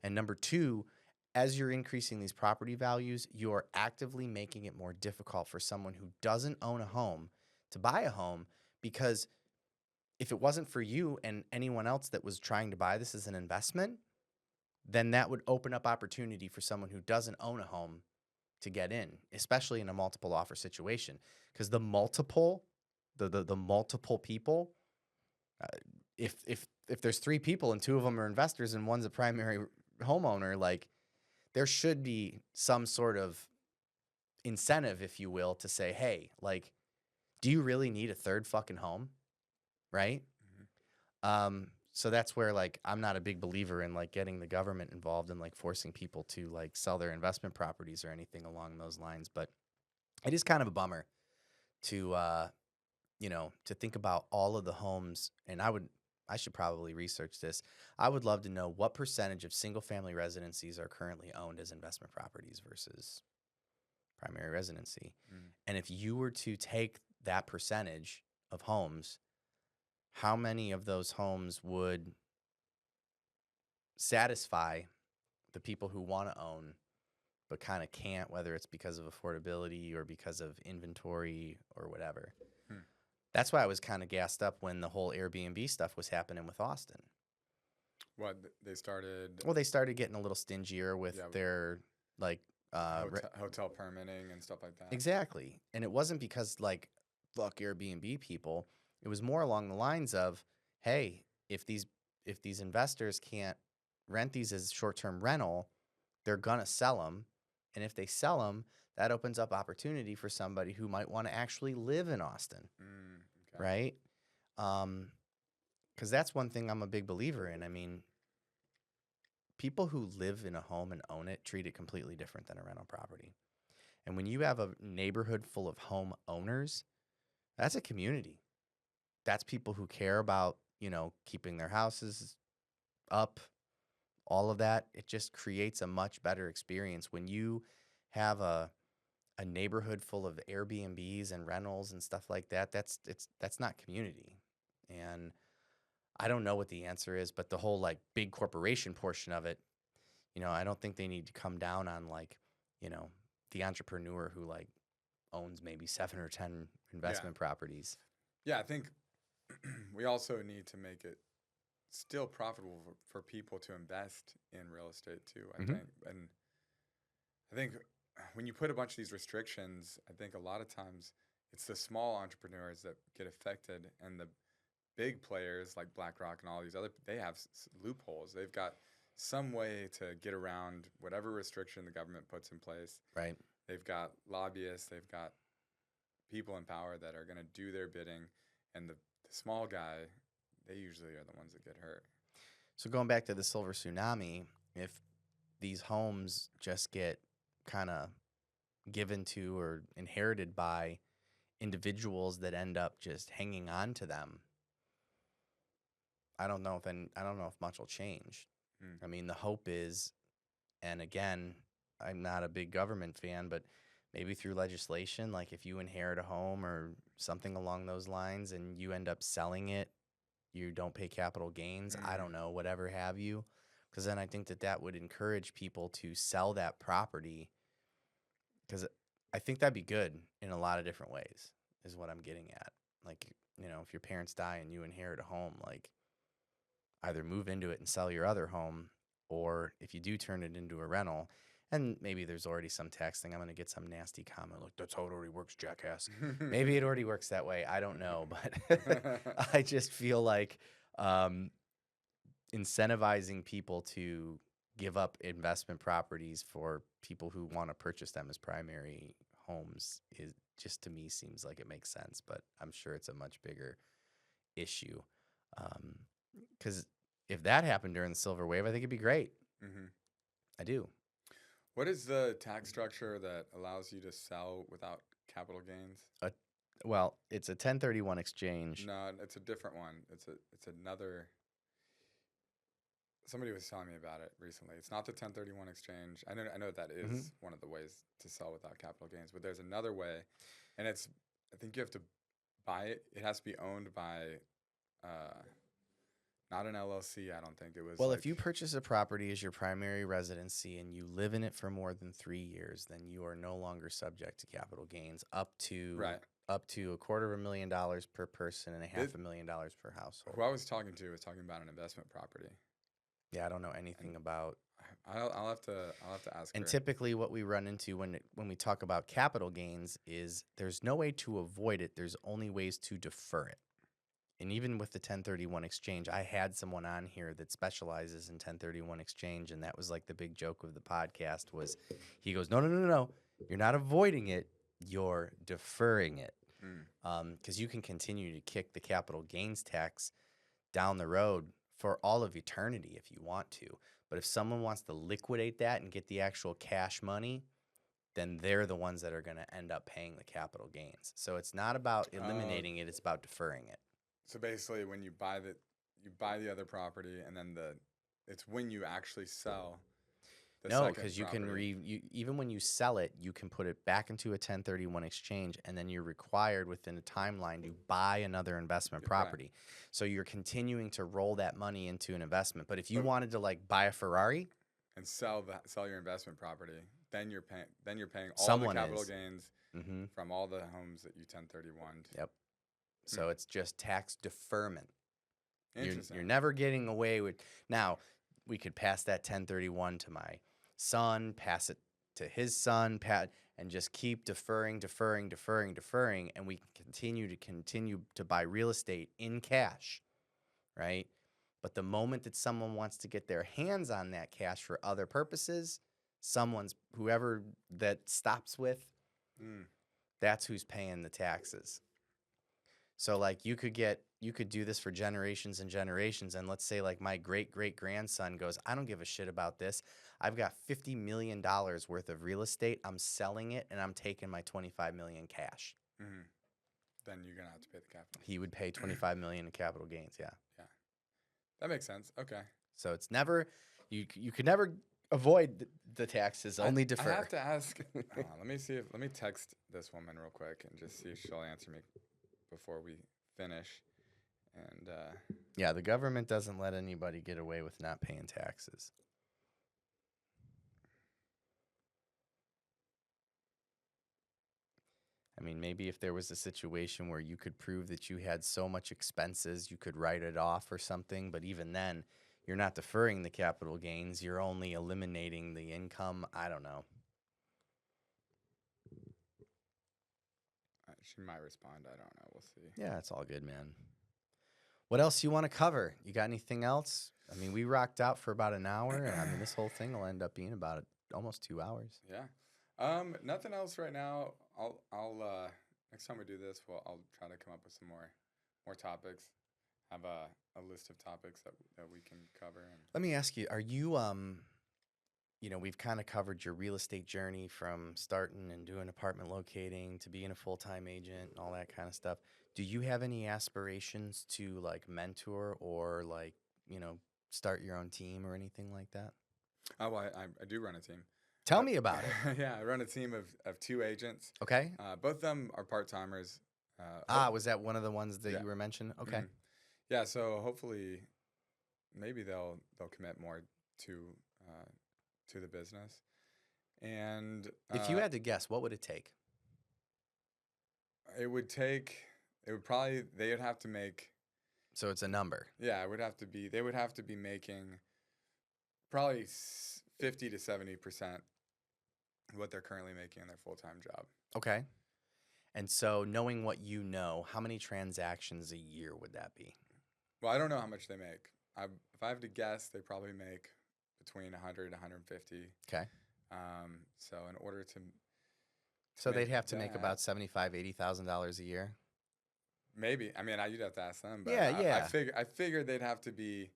And number 2, as you're increasing these property values, you are actively making it more difficult for someone who doesn't own a home to buy a home, because if it wasn't for you and anyone else that was trying to buy this as an investment, then that would open up opportunity for someone who doesn't own a home to get in, especially in a multiple offer situation. Because the multiple people, if there's 3 people and 2 of them are investors and one's a primary homeowner, like, there should be some sort of incentive, if you will, to say, hey, like, do you really need a 3rd fucking home? Right? So that's where, like, I'm not a big believer in like getting the government involved and like forcing people to like sell their investment properties or anything along those lines. But it is kind of a bummer to to think about all of the homes. And I I should probably research this. I would love to know what percentage of single-family residencies are currently owned as investment properties versus primary residency. Mm. And if you were to take that percentage of homes, how many of those homes would satisfy the people who want to own but kind of can't, whether it's because of affordability or because of inventory or whatever? Hmm. That's why I was kind of gassed up when the whole Airbnb stuff was happening with Austin. What they started? Well, they started getting a little stingier with Yeah, their like hotel permitting and stuff like that. exactly. And it wasn't because like fuck Airbnb people. It was more along the lines of, hey, if these investors can't rent these as short-term rental, they're gonna sell them. And if they sell them, that opens up opportunity for somebody who might want to actually live in Austin, Okay. right? Because that's one thing I'm a big believer in. I mean, people who live in a home and own it treat it completely different than a rental property. And when you have a neighborhood full of home owners, that's a community. That's people who care about, keeping their houses up, all of that. It just creates a much better experience when you have a neighborhood full of Airbnbs and rentals and stuff like that. That's not community. And I don't know what the answer is, but the whole like big corporation portion of it, I don't think they need to come down on like, the entrepreneur who like owns maybe 7 or 10 investment properties. Yeah, I think we also need to make it still profitable for people to invest in real estate too, I think. And I think when you put a bunch of these restrictions, I think a lot of times it's the small entrepreneurs that get affected, and the big players like BlackRock and all these other, they have loopholes. They've got some way to get around whatever restriction the government puts in place. Right. They've got lobbyists, they've got people in power that are going to do their bidding, and the small guy, they usually are the ones that get hurt. So going back to the silver tsunami, if these homes just get kind of given to or inherited by individuals that end up just hanging on to them, I don't know if much will change. I mean, the hope is, and again, I'm not a big government fan, but maybe through legislation, like if you inherit a home or something along those lines and you end up selling it, you don't pay capital gains. I don't know, whatever have you. Because then I think that would encourage people to sell that property, because I think that'd be good in a lot of different ways is what I'm getting at. Like, if your parents die and you inherit a home, like either move into it and sell your other home, or if you do turn it into a rental, and maybe there's already some tax thing. I'm going to get some nasty comment like, that's how it already works, jackass. Maybe it already works that way. I don't know. But I just feel like incentivizing people to give up investment properties for people who want to purchase them as primary homes is just, to me, seems like it makes sense. But I'm sure it's a much bigger issue. Because if that happened during the silver wave, I think it'd be great. I do. What is the tax structure that allows you to sell without capital gains? Well, it's a 1031 exchange. No, it's a different one. It's another. Somebody was telling me about it recently. It's not the 1031 exchange. I know that is one of the ways to sell without capital gains, but there's another way, and I think you have to buy it. It has to be owned by not an LLC, I don't think it was. Well, if you purchase a property as your primary residency and you live in it for more than 3 years, then you are no longer subject to capital gains up to $250,000 per person and $500,000 per household. Who I was talking to was talking about an investment property. Yeah, I don't know anything about. I'll have to ask. And her. typically, what we run into when we talk about capital gains is there's no way to avoid it. There's only ways to defer it. And even with the 1031 exchange, I had someone on here that specializes in 1031 exchange, and that was like the big joke of the podcast was he goes, no. You're not avoiding it. You're deferring it. Because you can continue to kick the capital gains tax down the road for all of eternity if you want to. But if someone wants to liquidate that and get the actual cash money, then they're the ones that are going to end up paying the capital gains. So it's not about eliminating it. It's about deferring it. So basically, when you buy you buy the other property, and then it's when you actually sell the No, second because you can property. even when you sell it, you can put it back into a 1031 exchange, and then you're required within a timeline to buy another investment Right. property. So you're continuing to roll that money into an investment. But if you But- wanted to like buy a Ferrari, And sell your investment property, then you're paying all someone the capital is. gains Mm-hmm. from all the homes that you 1031'd. Yep. So it's just tax deferment. Interesting. You're never getting away with. Now, we could pass that 1031 to my son, pass it to his son, and just keep deferring, and we can continue to buy real estate in cash, right? But the moment that someone wants to get their hands on that cash for other purposes, whoever that stops with, that's who's paying the taxes. So like you could do this for generations and generations. And let's say like my great-great-grandson goes, I don't give a shit about this. I've got $50 million worth of real estate. I'm selling it and I'm taking my $25 million cash. Mm-hmm. Then you're going to have to pay the capital. He would pay $25 million in capital gains. Yeah. Yeah. That makes sense. Okay. So it's never, you could never avoid the taxes, only defer. I have to ask, let me text this woman real quick and just see if she'll answer me before we finish. And yeah, the government doesn't let anybody get away with not paying taxes. I mean, maybe if there was a situation where you could prove that you had so much expenses, you could write it off or something. But even then, you're not deferring the capital gains. You're only eliminating the income. I don't know. she might respond. I don't know. We'll see. Yeah, it's all good, man. What else you want to cover? You got anything else? I mean, we rocked out for about an hour. And I mean, this whole thing will end up being about almost 2 hours. Yeah. Nothing else right now. I'll next time we do this, I'll try to come up with some more topics. Have a list of topics that we can cover. And let me ask you: are you we've kind of covered your real estate journey from starting and doing apartment locating to being a full-time agent and all that kind of stuff. Do you have any aspirations to like mentor or like start your own team or anything like that? Oh, well, I do run a team. Tell me about it. Yeah, I run a team of 2 agents. Okay. Both of them are part-timers. Was that one of the ones that you were mentioning? Okay. Mm-hmm. Yeah, so hopefully maybe they'll commit more to the business. And if you had to guess, what would it take? They would have to make. So it's a number. Yeah, they would have to be making probably 50 to 70% what they're currently making in their full-time job. Okay. And so knowing what you know, how many transactions a year would that be? Well, I don't know how much they make. If I have to guess, they probably make between 100 and 150. Okay. So in order to so they'd have to make about $75,000, $80,000 a year. Maybe. I mean, you'd have to ask them. But yeah. I figured they'd have to be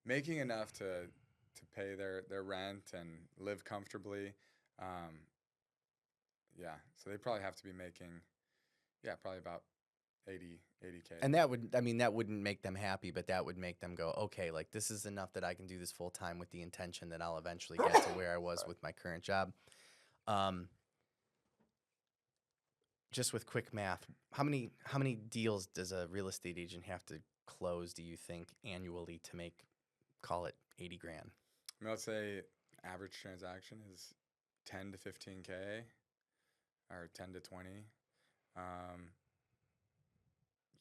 making enough to pay their rent and live comfortably. Yeah. So they probably have to be making, probably about 80K. And that wouldn't make them happy, but that would make them go, okay, like this is enough that I can do this full time with the intention that I'll eventually get to where I was with my current job. Just with quick math, how many deals does a real estate agent have to close, do you think, annually to make, call it 80 grand? I mean, let's say average transaction is 10 to 15K or 10 to 20.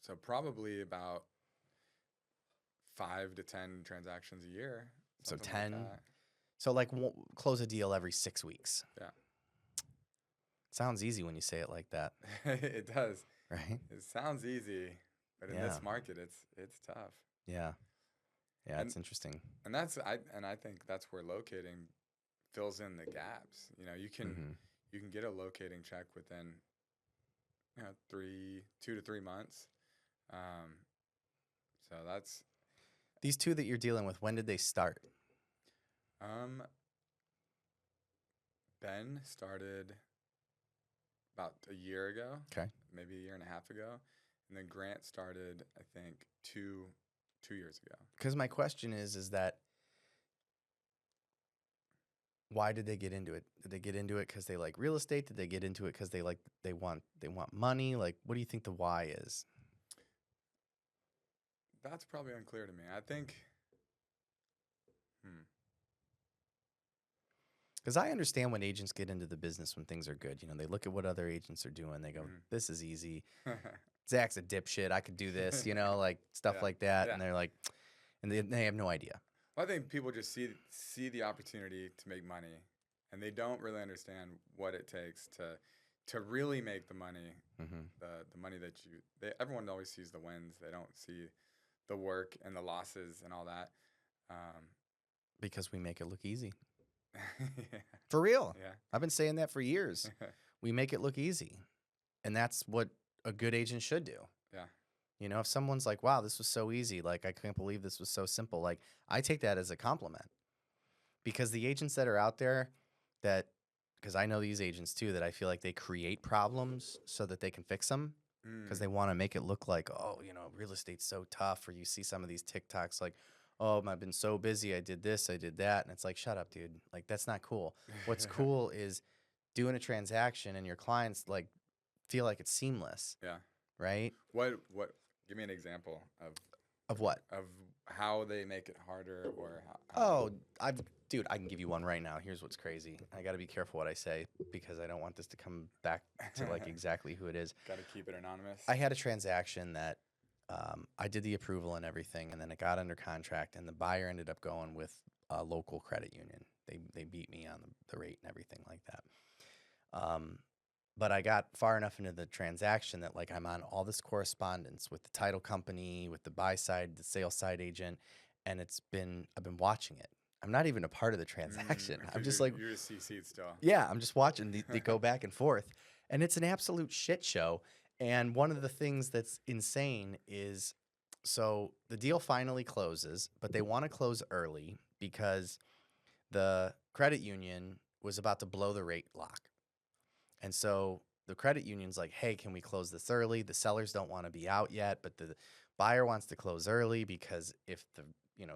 So probably about 5 to 10 transactions a year. So 10. Like so like close a deal every 6 weeks. Yeah. Sounds easy when you say it like that. It does. Right? It sounds easy, but in this market it's tough. Yeah. Yeah, it's interesting. And I think that's where locating fills in the gaps. You can get a locating check within 2 to 3 months. So that's these 2 that you're dealing with. When did they start? Ben started about a year ago. Okay. Maybe a year and a half ago, and then Grant started I think two 2 years ago. Because my question is that why did they get into it? Did they get into it because they like real estate? Did they get into it because they want money? Like, what do you think the why is? That's probably unclear to me. I think, hmm, Because I understand when agents get into the business when things are good. You know, they look at what other agents are doing. They go, "This is easy. Zach's a dipshit. I could do this." You know, like stuff yeah, like that. yeah. And they're like, and they have no idea. Well, I think people just see the opportunity to make money, and they don't really understand what it takes to really make the money. Mm-hmm. The money that everyone always sees the wins. They don't see the work and the losses and all that. Because we make it look easy. Yeah. For real. Yeah. I've been saying that for years. We make it look easy. And that's what a good agent should do. Yeah. You know, if someone's like, wow, this was so easy. Like, I can't believe this was so simple. Like, I take that as a compliment. Because the agents that are out there because I know these agents too, that I feel like they create problems so that they can fix them. Because they want to make it look like, oh, you know, real estate's so tough. Or you see some of these TikToks like, oh, I've been so busy. I did this, I did that. And it's like, shut up, dude. Like, that's not cool. What's cool is doing a transaction and your clients like feel like it's seamless. Yeah. Right? What give me an example Of what? of how they make it harder or Oh, dude, I can give you one right now. Here's what's crazy. I got to be careful what I say because I don't want this to come back to like exactly who it is. Got to keep it anonymous. I had a transaction that I did the approval and everything, and then it got under contract, and the buyer ended up going with a local credit union. They beat me on the rate and everything like that. But I got far enough into the transaction that like I'm on all this correspondence with the title company, with the buy side, the sales side agent, and I've been watching it. I'm not even a part of the transaction. I'm just like, you're just CC'd still. yeah, I'm just watching they go back and forth, and it's an absolute shit show. And one of the things that's insane is, so the deal finally closes, but they want to close early because the credit union was about to blow the rate lock. And so the credit union's like, hey, can we close this early? The sellers don't want to be out yet, but the buyer wants to close early because if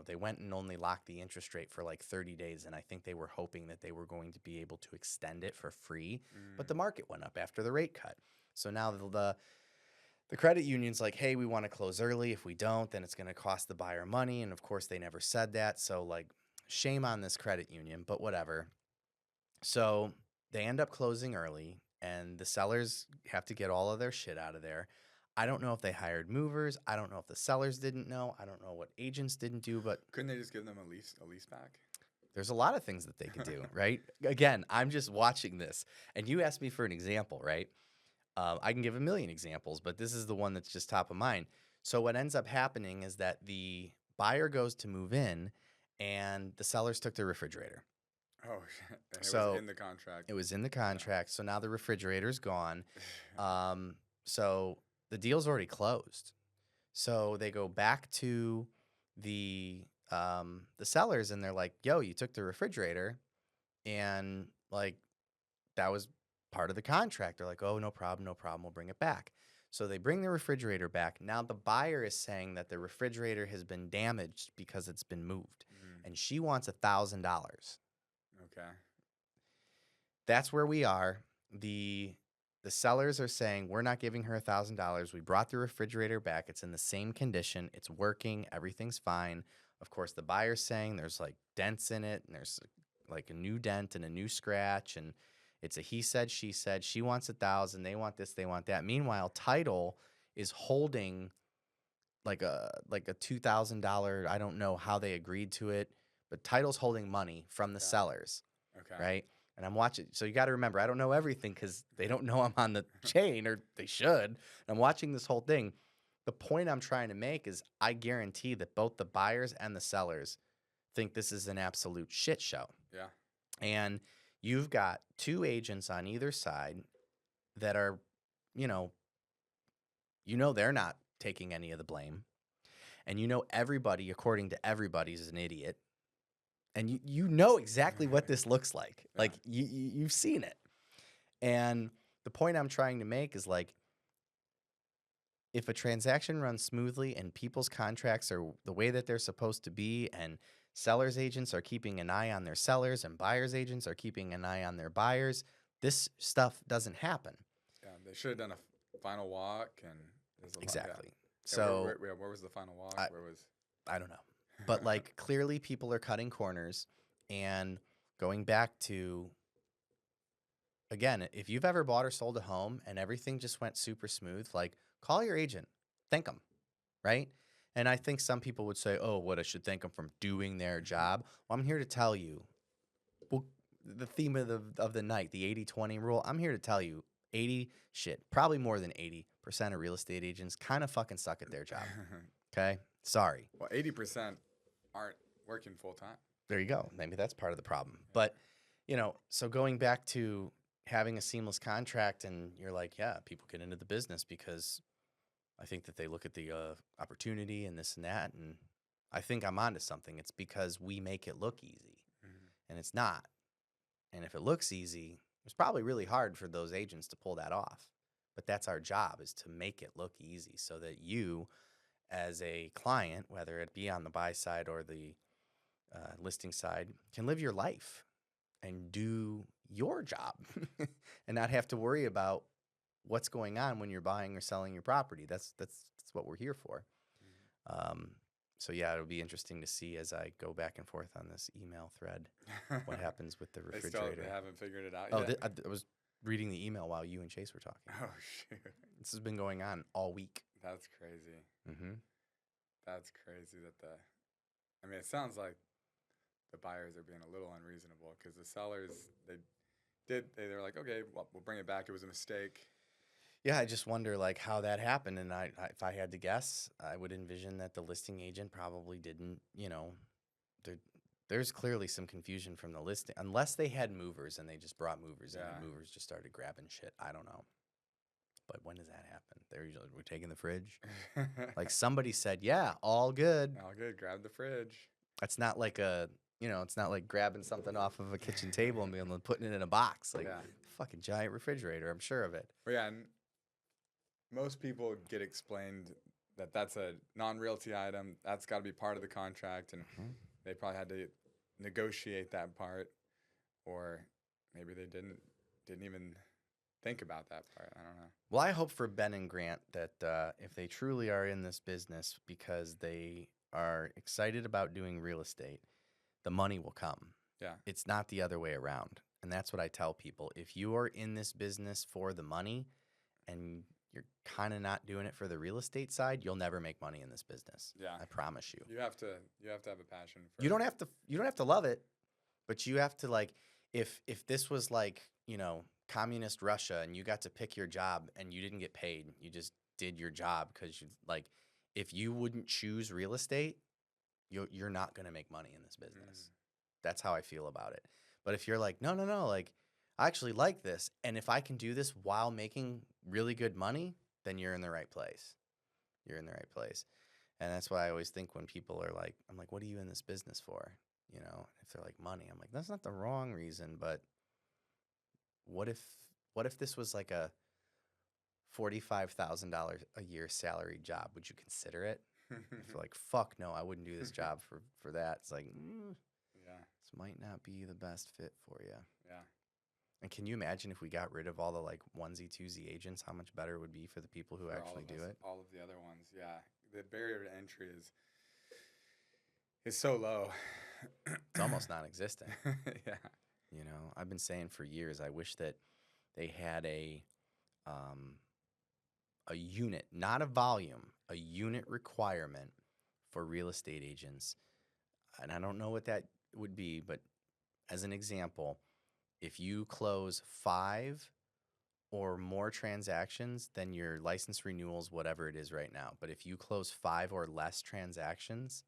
they went and only locked the interest rate for like 30 days. And I think they were hoping that they were going to be able to extend it for free. But the market went up after the rate cut. So now the credit union's like, hey, we want to close early. If we don't, then it's going to cost the buyer money. And of course, they never said that. So like, shame on this credit union, but whatever. So they end up closing early, and the sellers have to get all of their shit out of there. I don't know if they hired movers. I don't know if the sellers didn't know. I don't know what agents didn't do, but couldn't they just give them a lease back? There's a lot of things that they could do, right? Again, I'm just watching this, and you asked me for an example, right? I can give a million examples, but this is the one that's just top of mind. So what ends up happening is that the buyer goes to move in, and the sellers took the refrigerator. Oh, shit. And it So was in the contract. It was in the contract. So now the refrigerator's gone. So the deal's already closed. So they go back to the sellers, and they're like, yo, you took the refrigerator, and like that was part of the contract. They're like, oh, no problem, we'll bring it back. So they bring the refrigerator back. Now the buyer is saying that the refrigerator has been damaged because it's been moved, and she wants $1,000. Okay. That's where we are. The sellers are saying we're not giving her $1,000. We brought the refrigerator back. It's in the same condition. It's working. Everything's fine. Of course, the buyer's saying there's like dents in it, and there's like a new dent and a new scratch, and it's a he said, she said. She wants $1,000. They want this. They want that. Meanwhile, title is holding like a $2,000. I don't know how they agreed to it, but title's holding money from the sellers. Okay. Right. And I'm watching. So you got to remember, I don't know everything because they don't know I'm on the chain, or they should. And I'm watching this whole thing. The point I'm trying to make is I guarantee that both the buyers and the sellers think this is an absolute shit show. Yeah. And you've got two agents on either side that are, they're not taking any of the blame. And everybody, according to everybody, is an idiot. And you know exactly what this looks like. Yeah. Like, you've seen it. And the point I'm trying to make is, like, if a transaction runs smoothly and people's contracts are the way that they're supposed to be, and sellers agents are keeping an eye on their sellers and buyers agents are keeping an eye on their buyers, this stuff doesn't happen. Yeah, they should have done a final walk, and there's a lot. Exactly. Yeah. So Where was the final walk? I, Where was? I don't know. But like clearly people are cutting corners, and going back to, again, if you've ever bought or sold a home and everything just went super smooth, like call your agent, thank them, right? And I think some people would say, oh, what, I should thank them from doing their job. Well, I'm here to tell you, well, the theme of the night, the 80-20 rule, I'm here to tell you, probably more than 80% of real estate agents kind of fucking suck at their job. Okay? Sorry. Well, 80% aren't working full time. There you go. Maybe that's part of the problem. But, so going back to having a seamless contract, and you're like, yeah, people get into the business because I think that they look at the opportunity and this and that, and I think I'm onto something. It's because we make it look easy, and it's not. And if it looks easy, it's probably really hard for those agents to pull that off. But that's our job, is to make it look easy so that you, as a client, whether it be on the buy side or the listing side, can live your life and do your job and not have to worry about what's going on when you're buying or selling your property. That's what we're here for. So yeah, it'll be interesting to see as I go back and forth on this email thread what happens with the refrigerator. They haven't figured it out Oh, yet. I was reading the email while you and Chase were talking. Oh shoot, This has been going on all week. that's crazy. Mm-hmm. That's crazy I mean, it sounds like the buyers are being a little unreasonable, because the sellers, they were like, okay, well, we'll bring it back. It was a mistake. Yeah, I just wonder like how that happened, and if I had to guess, I would envision that the listing agent probably didn't. There's clearly some confusion from the listing, unless they had movers and they just brought movers in, and movers just started grabbing shit. I don't know, but when does that happen? They're usually, we're taking the fridge. Like somebody said, yeah, all good. All good. Grab the fridge. That's not like it's not like grabbing something off of a kitchen table and being able to putting it in a box. Like fucking giant refrigerator, I'm sure of it. But yeah, and most people get explained that that's a non-realty item. That's got to be part of the contract, and they probably had to negotiate that part, or maybe they didn't even think about that part. I don't know. Well, I hope for Ben and Grant that if they truly are in this business because they are excited about doing real estate, the money will come. Yeah. It's not the other way around. And that's what I tell people. If you are in this business for the money and you're kind of not doing it for the real estate side, you'll never make money in this business. Yeah. I promise you. You have to have a passion for You don't have to love it, but you have to, like, if this was like, communist Russia and you got to pick your job and you didn't get paid, you just did your job because you, like, if you wouldn't choose real estate, you're not going to make money in this business. That's how I feel about it. But if you're like, no, like, I actually like this, and if I can do this while making really good money, then you're in the right place. You're in the right place. And that's why I always think when people are like, I'm like, what are you in this business for? If they're like money, I'm like, that's not the wrong reason, but what if this was like a $45,000 a year salary job? Would you consider it? If you're like, fuck no, I wouldn't do this job for that. It's like, this might not be the best fit for you. Yeah. And can you imagine if we got rid of all the like onesie twosie agents, how much better it would be for the people who actually do it? All of the other ones, yeah. The barrier to entry is so low. It's almost non-existent. Yeah. I've been saying for years, I wish that they had a unit, not a volume, a unit requirement for real estate agents. And I don't know what that would be, but as an example, if you close 5 or more transactions, then your license renewals, whatever it is right now. But if you close 5 or less transactions,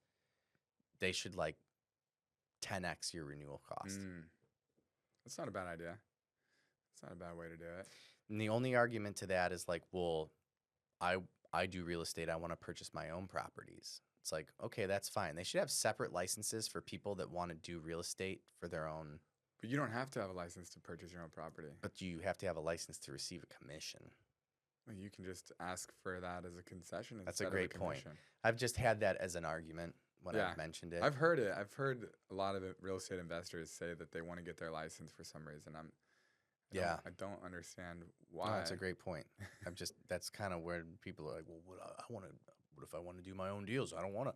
they should like 10x your renewal cost. That's not a bad idea. It's not a bad way to do it. And the only argument to that is like, well, I do real estate. I want to purchase my own properties. It's like, okay, that's fine. They should have separate licenses for people that want to do real estate for their own. But you don't have to have a license to purchase your own property. But you have to have a license to receive a commission. Well, you can just ask for that as a concession That's a instead of a great point. commission. I've just had that as an argument when Yeah. I've mentioned it. I've heard it. I've heard a lot of real estate investors say that they want to get their license for some reason. Yeah. I don't understand No, why. that's a great point. That's kind of where people are like, well, what if I want to do my own deals? I don't want to.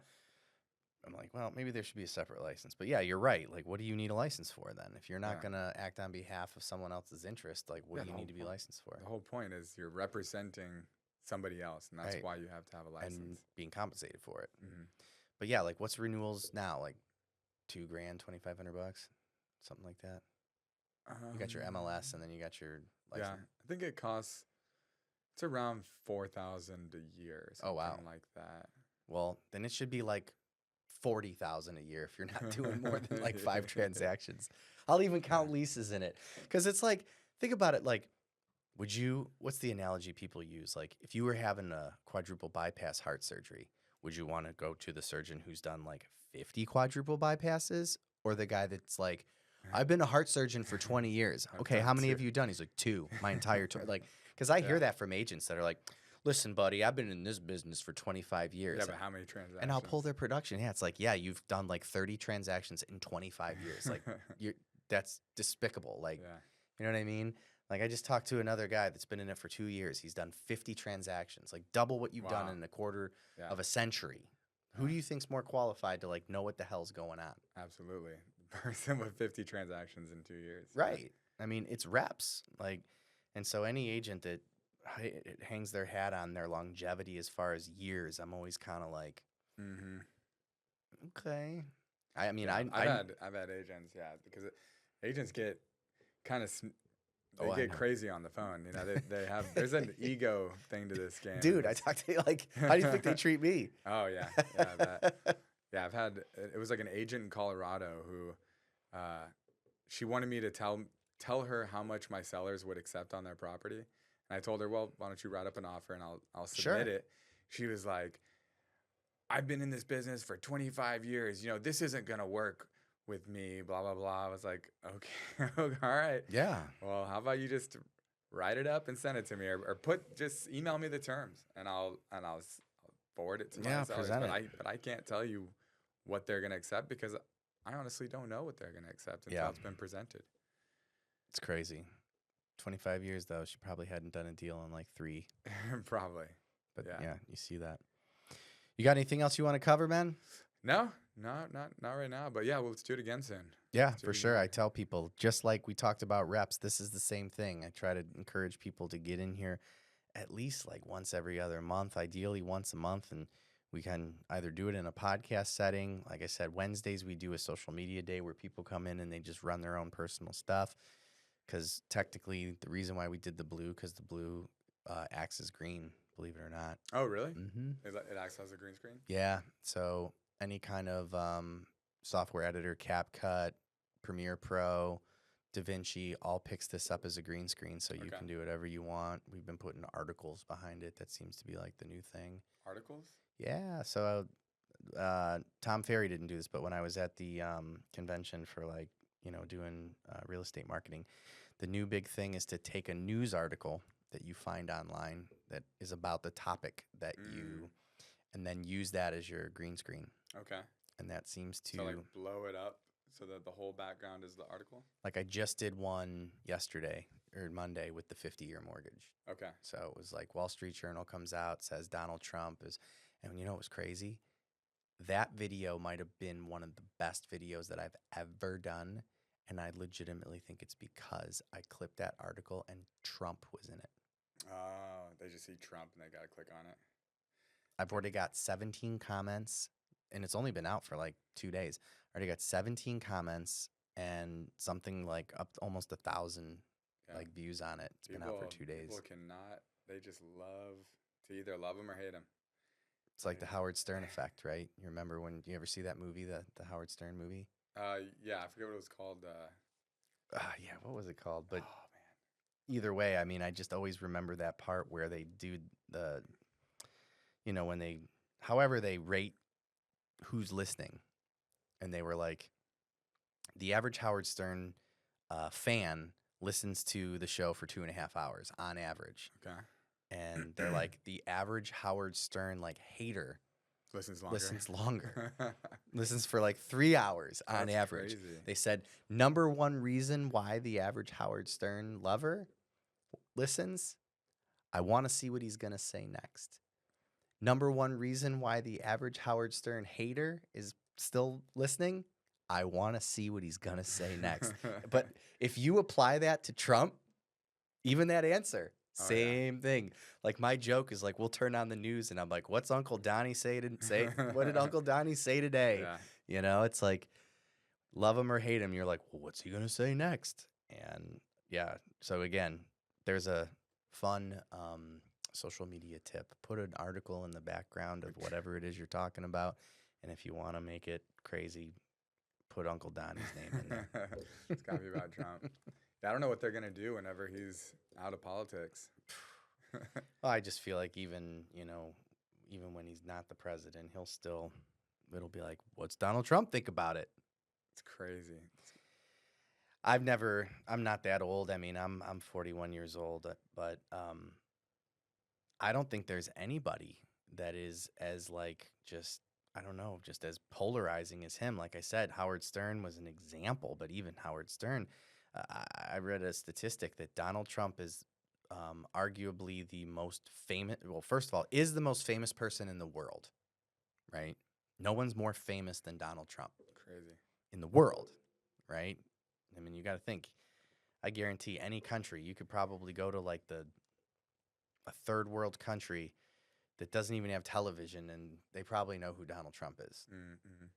I'm like, well, maybe there should be a separate license. But yeah, you're right. Like, what do you need a license for then? If you're not Yeah. going to act on behalf of someone else's interest, like, what Yeah, do you the need to be whole licensed for? The whole point is you're representing somebody else, and that's Right. why you have to have a license. And being compensated for it. Mm-hmm. But yeah, like, what's renewals now? Like, $2,000, $2,500, something like that. You got your MLS, and then you got your license. Yeah, I think it's around 4,000 a year. Or something Oh, wow. like that. Well, then it should be like 40,000 a year if you're not doing more than like 5 transactions. I'll even count leases in it, because it's like, think about it. Like, what's the analogy people use? Like, if you were having a quadruple bypass heart surgery, would you want to go to the surgeon who's done like 50 quadruple bypasses, or the guy that's like, I've been a heart surgeon for 20 years. I've Okay, done how many 2. have you done? He's like, 2, my entire tour. Like, because I hear Yeah. that from agents that are like, listen, buddy, I've been in this business for 25 years. Yeah, but how many transactions? And I'll pull their production. Yeah, it's like, yeah, you've done like 30 transactions in 25 years. Like, that's despicable. Like, Yeah. you know what I mean? Like, I just talked to another guy that's been in it for 2 years. He's done 50 transactions, like double what you've done Wow. in a quarter Yeah. of a century. Who do you think's more qualified to like know what the hell's going on? Absolutely. The person with 50 transactions in 2 years. Right. I mean, it's reps. Like, and so any agent that hangs their hat on their longevity as far as years, I'm always kind of like, Mm-hmm. okay. I mean, Yeah, I I've had agents, yeah, because agents get kind of Oh, I get know. crazy on the phone. You know, they have there's an ego thing to this game. dude, I talked to you like, how do you think they treat me? Oh yeah, yeah, that. Yeah, I've had it was like an agent in Colorado who she wanted me to tell her how much my sellers would accept on their property. And I told her, well, why don't you write up an offer and I'll submit Sure. it. She was like, I've been in this business for 25 years. You know, this isn't going to work with me, blah, blah, blah. I was like, okay, all right. Yeah. Well, how about you just write it up and send it to me, or just email me the terms and I'll forward it to my sellers. present it. But I can't tell you what they're going to accept because I honestly don't know what they're going to accept until Yeah. it's been presented. It's crazy. 25 years, though, she probably hadn't done a deal in like 3. Probably. But Yeah. yeah, you see that. You got anything else you want to cover, man? No, not right now. But yeah, well, let's do it again soon. Yeah, Let's do for it sure. again. I tell people, just like we talked about reps, this is the same thing. I try to encourage people to get in here at least like once every other month, ideally once a month. And we can either do it in a podcast setting. Like I said, Wednesdays we do a social media day where people come in and they just run their own personal stuff. Because technically, the reason why we did the blue, because the blue acts as green, believe it or not. Oh, really? Mm-hmm. It acts as a green screen? Yeah. So any kind of software editor, CapCut, Premiere Pro, DaVinci, all picks this up as a green screen, so you Okay. can do whatever you want. We've been putting articles behind it. That seems to be like the new thing. Articles? Yeah. So Tom Ferry didn't do this, but when I was at the convention for like, doing real estate marketing, the new big thing is to take a news article that you find online that is about the topic that you, and then use that as your green screen. Okay. And that seems to, So like blow it up so that the whole background is the article? like I just did one yesterday or Monday with the 50-year mortgage. Okay. So it was like Wall Street Journal comes out, says Donald Trump is, and you know what was crazy? That video might have been one of the best videos that I've ever done. And I legitimately think it's because I clipped that article and Trump was in it. Oh, they just see Trump and they got to click on it. I've already got 17 comments, and it's only been out for like 2 days. I already got 17 comments and something like up to almost 1,000 Yeah. like views on it. It's been out for 2 days. People cannot, they just love to either love him or hate him. It's like the Howard Stern effect, right? You remember when you ever see that movie, the Howard Stern movie? Yeah, I forget what it was called. Yeah, what was it called? But Oh, man. either way, I mean, I just always remember that part where they do the, when they, however they rate who's listening. And they were like, the average Howard Stern fan listens to the show for 2.5 hours on average. Okay. and they're like, the average Howard Stern like hater Listens longer. listens longer. Listens for like 3 hours on That's average. crazy. They said number one reason why the average Howard Stern lover listens, I want to see what he's going to say next. Number one reason why the average Howard Stern hater is still listening, I want to see what he's going to say next. But if you apply that to Trump, even that answer, Oh, yeah. same thing. Like my joke is like, we'll turn on the news and I'm like, what's Uncle Donnie say? What did Uncle Donnie say today? Yeah. You know, it's like, love him or hate him. You're like, well, what's he going to say next? And yeah, so again, there's a fun social media tip. Put an article in the background of whatever it is you're talking about. And if you want to make it crazy, put Uncle Donnie's name in there. It's got to be about Trump. I don't know what they're going to do whenever he's out of politics. Well, I just feel like even when he's not the president, it'll be like, what's Donald Trump think about it? It's crazy. I'm not that old. I mean, I'm 41 years old, but I don't think there's anybody that is as like just, I don't know, just as polarizing as him. Like I said, Howard Stern was an example, but even Howard Stern, I read a statistic that Donald Trump is arguably the most famous, well, first of all, is the most famous person in the world, right? No one's more famous than Donald Trump. Crazy. In the world, right? I mean, you got to think. I guarantee any country, you could probably go to like a third world country that doesn't even have television, and they probably know who Donald Trump is,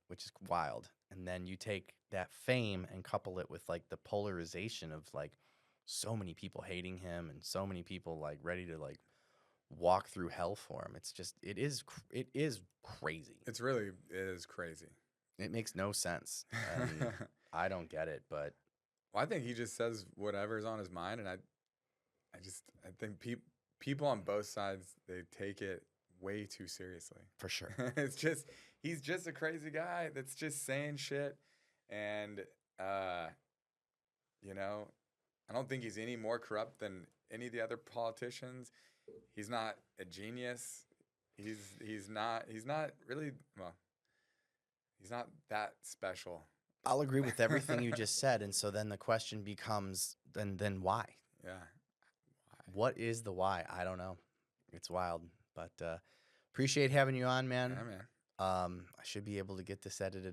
which is wild. And then you take that fame and couple it with like the polarization of like so many people hating him and so many people like ready to like walk through hell for him. It's just it is crazy. It is crazy. It makes no sense. And I don't get it, but well, I think he just says whatever's on his mind, and I think people on both sides, they take it way too seriously. for sure. He's just a crazy guy that's just saying shit, and I don't think he's any more corrupt than any of the other politicians. He's not a genius. He's not really, well, he's not that special. I'll agree with everything you just said. And so then the question becomes, then why? Yeah. What is the why? I don't know. It's wild. But appreciate having you on, man. Yeah, man. I should be able to get this edited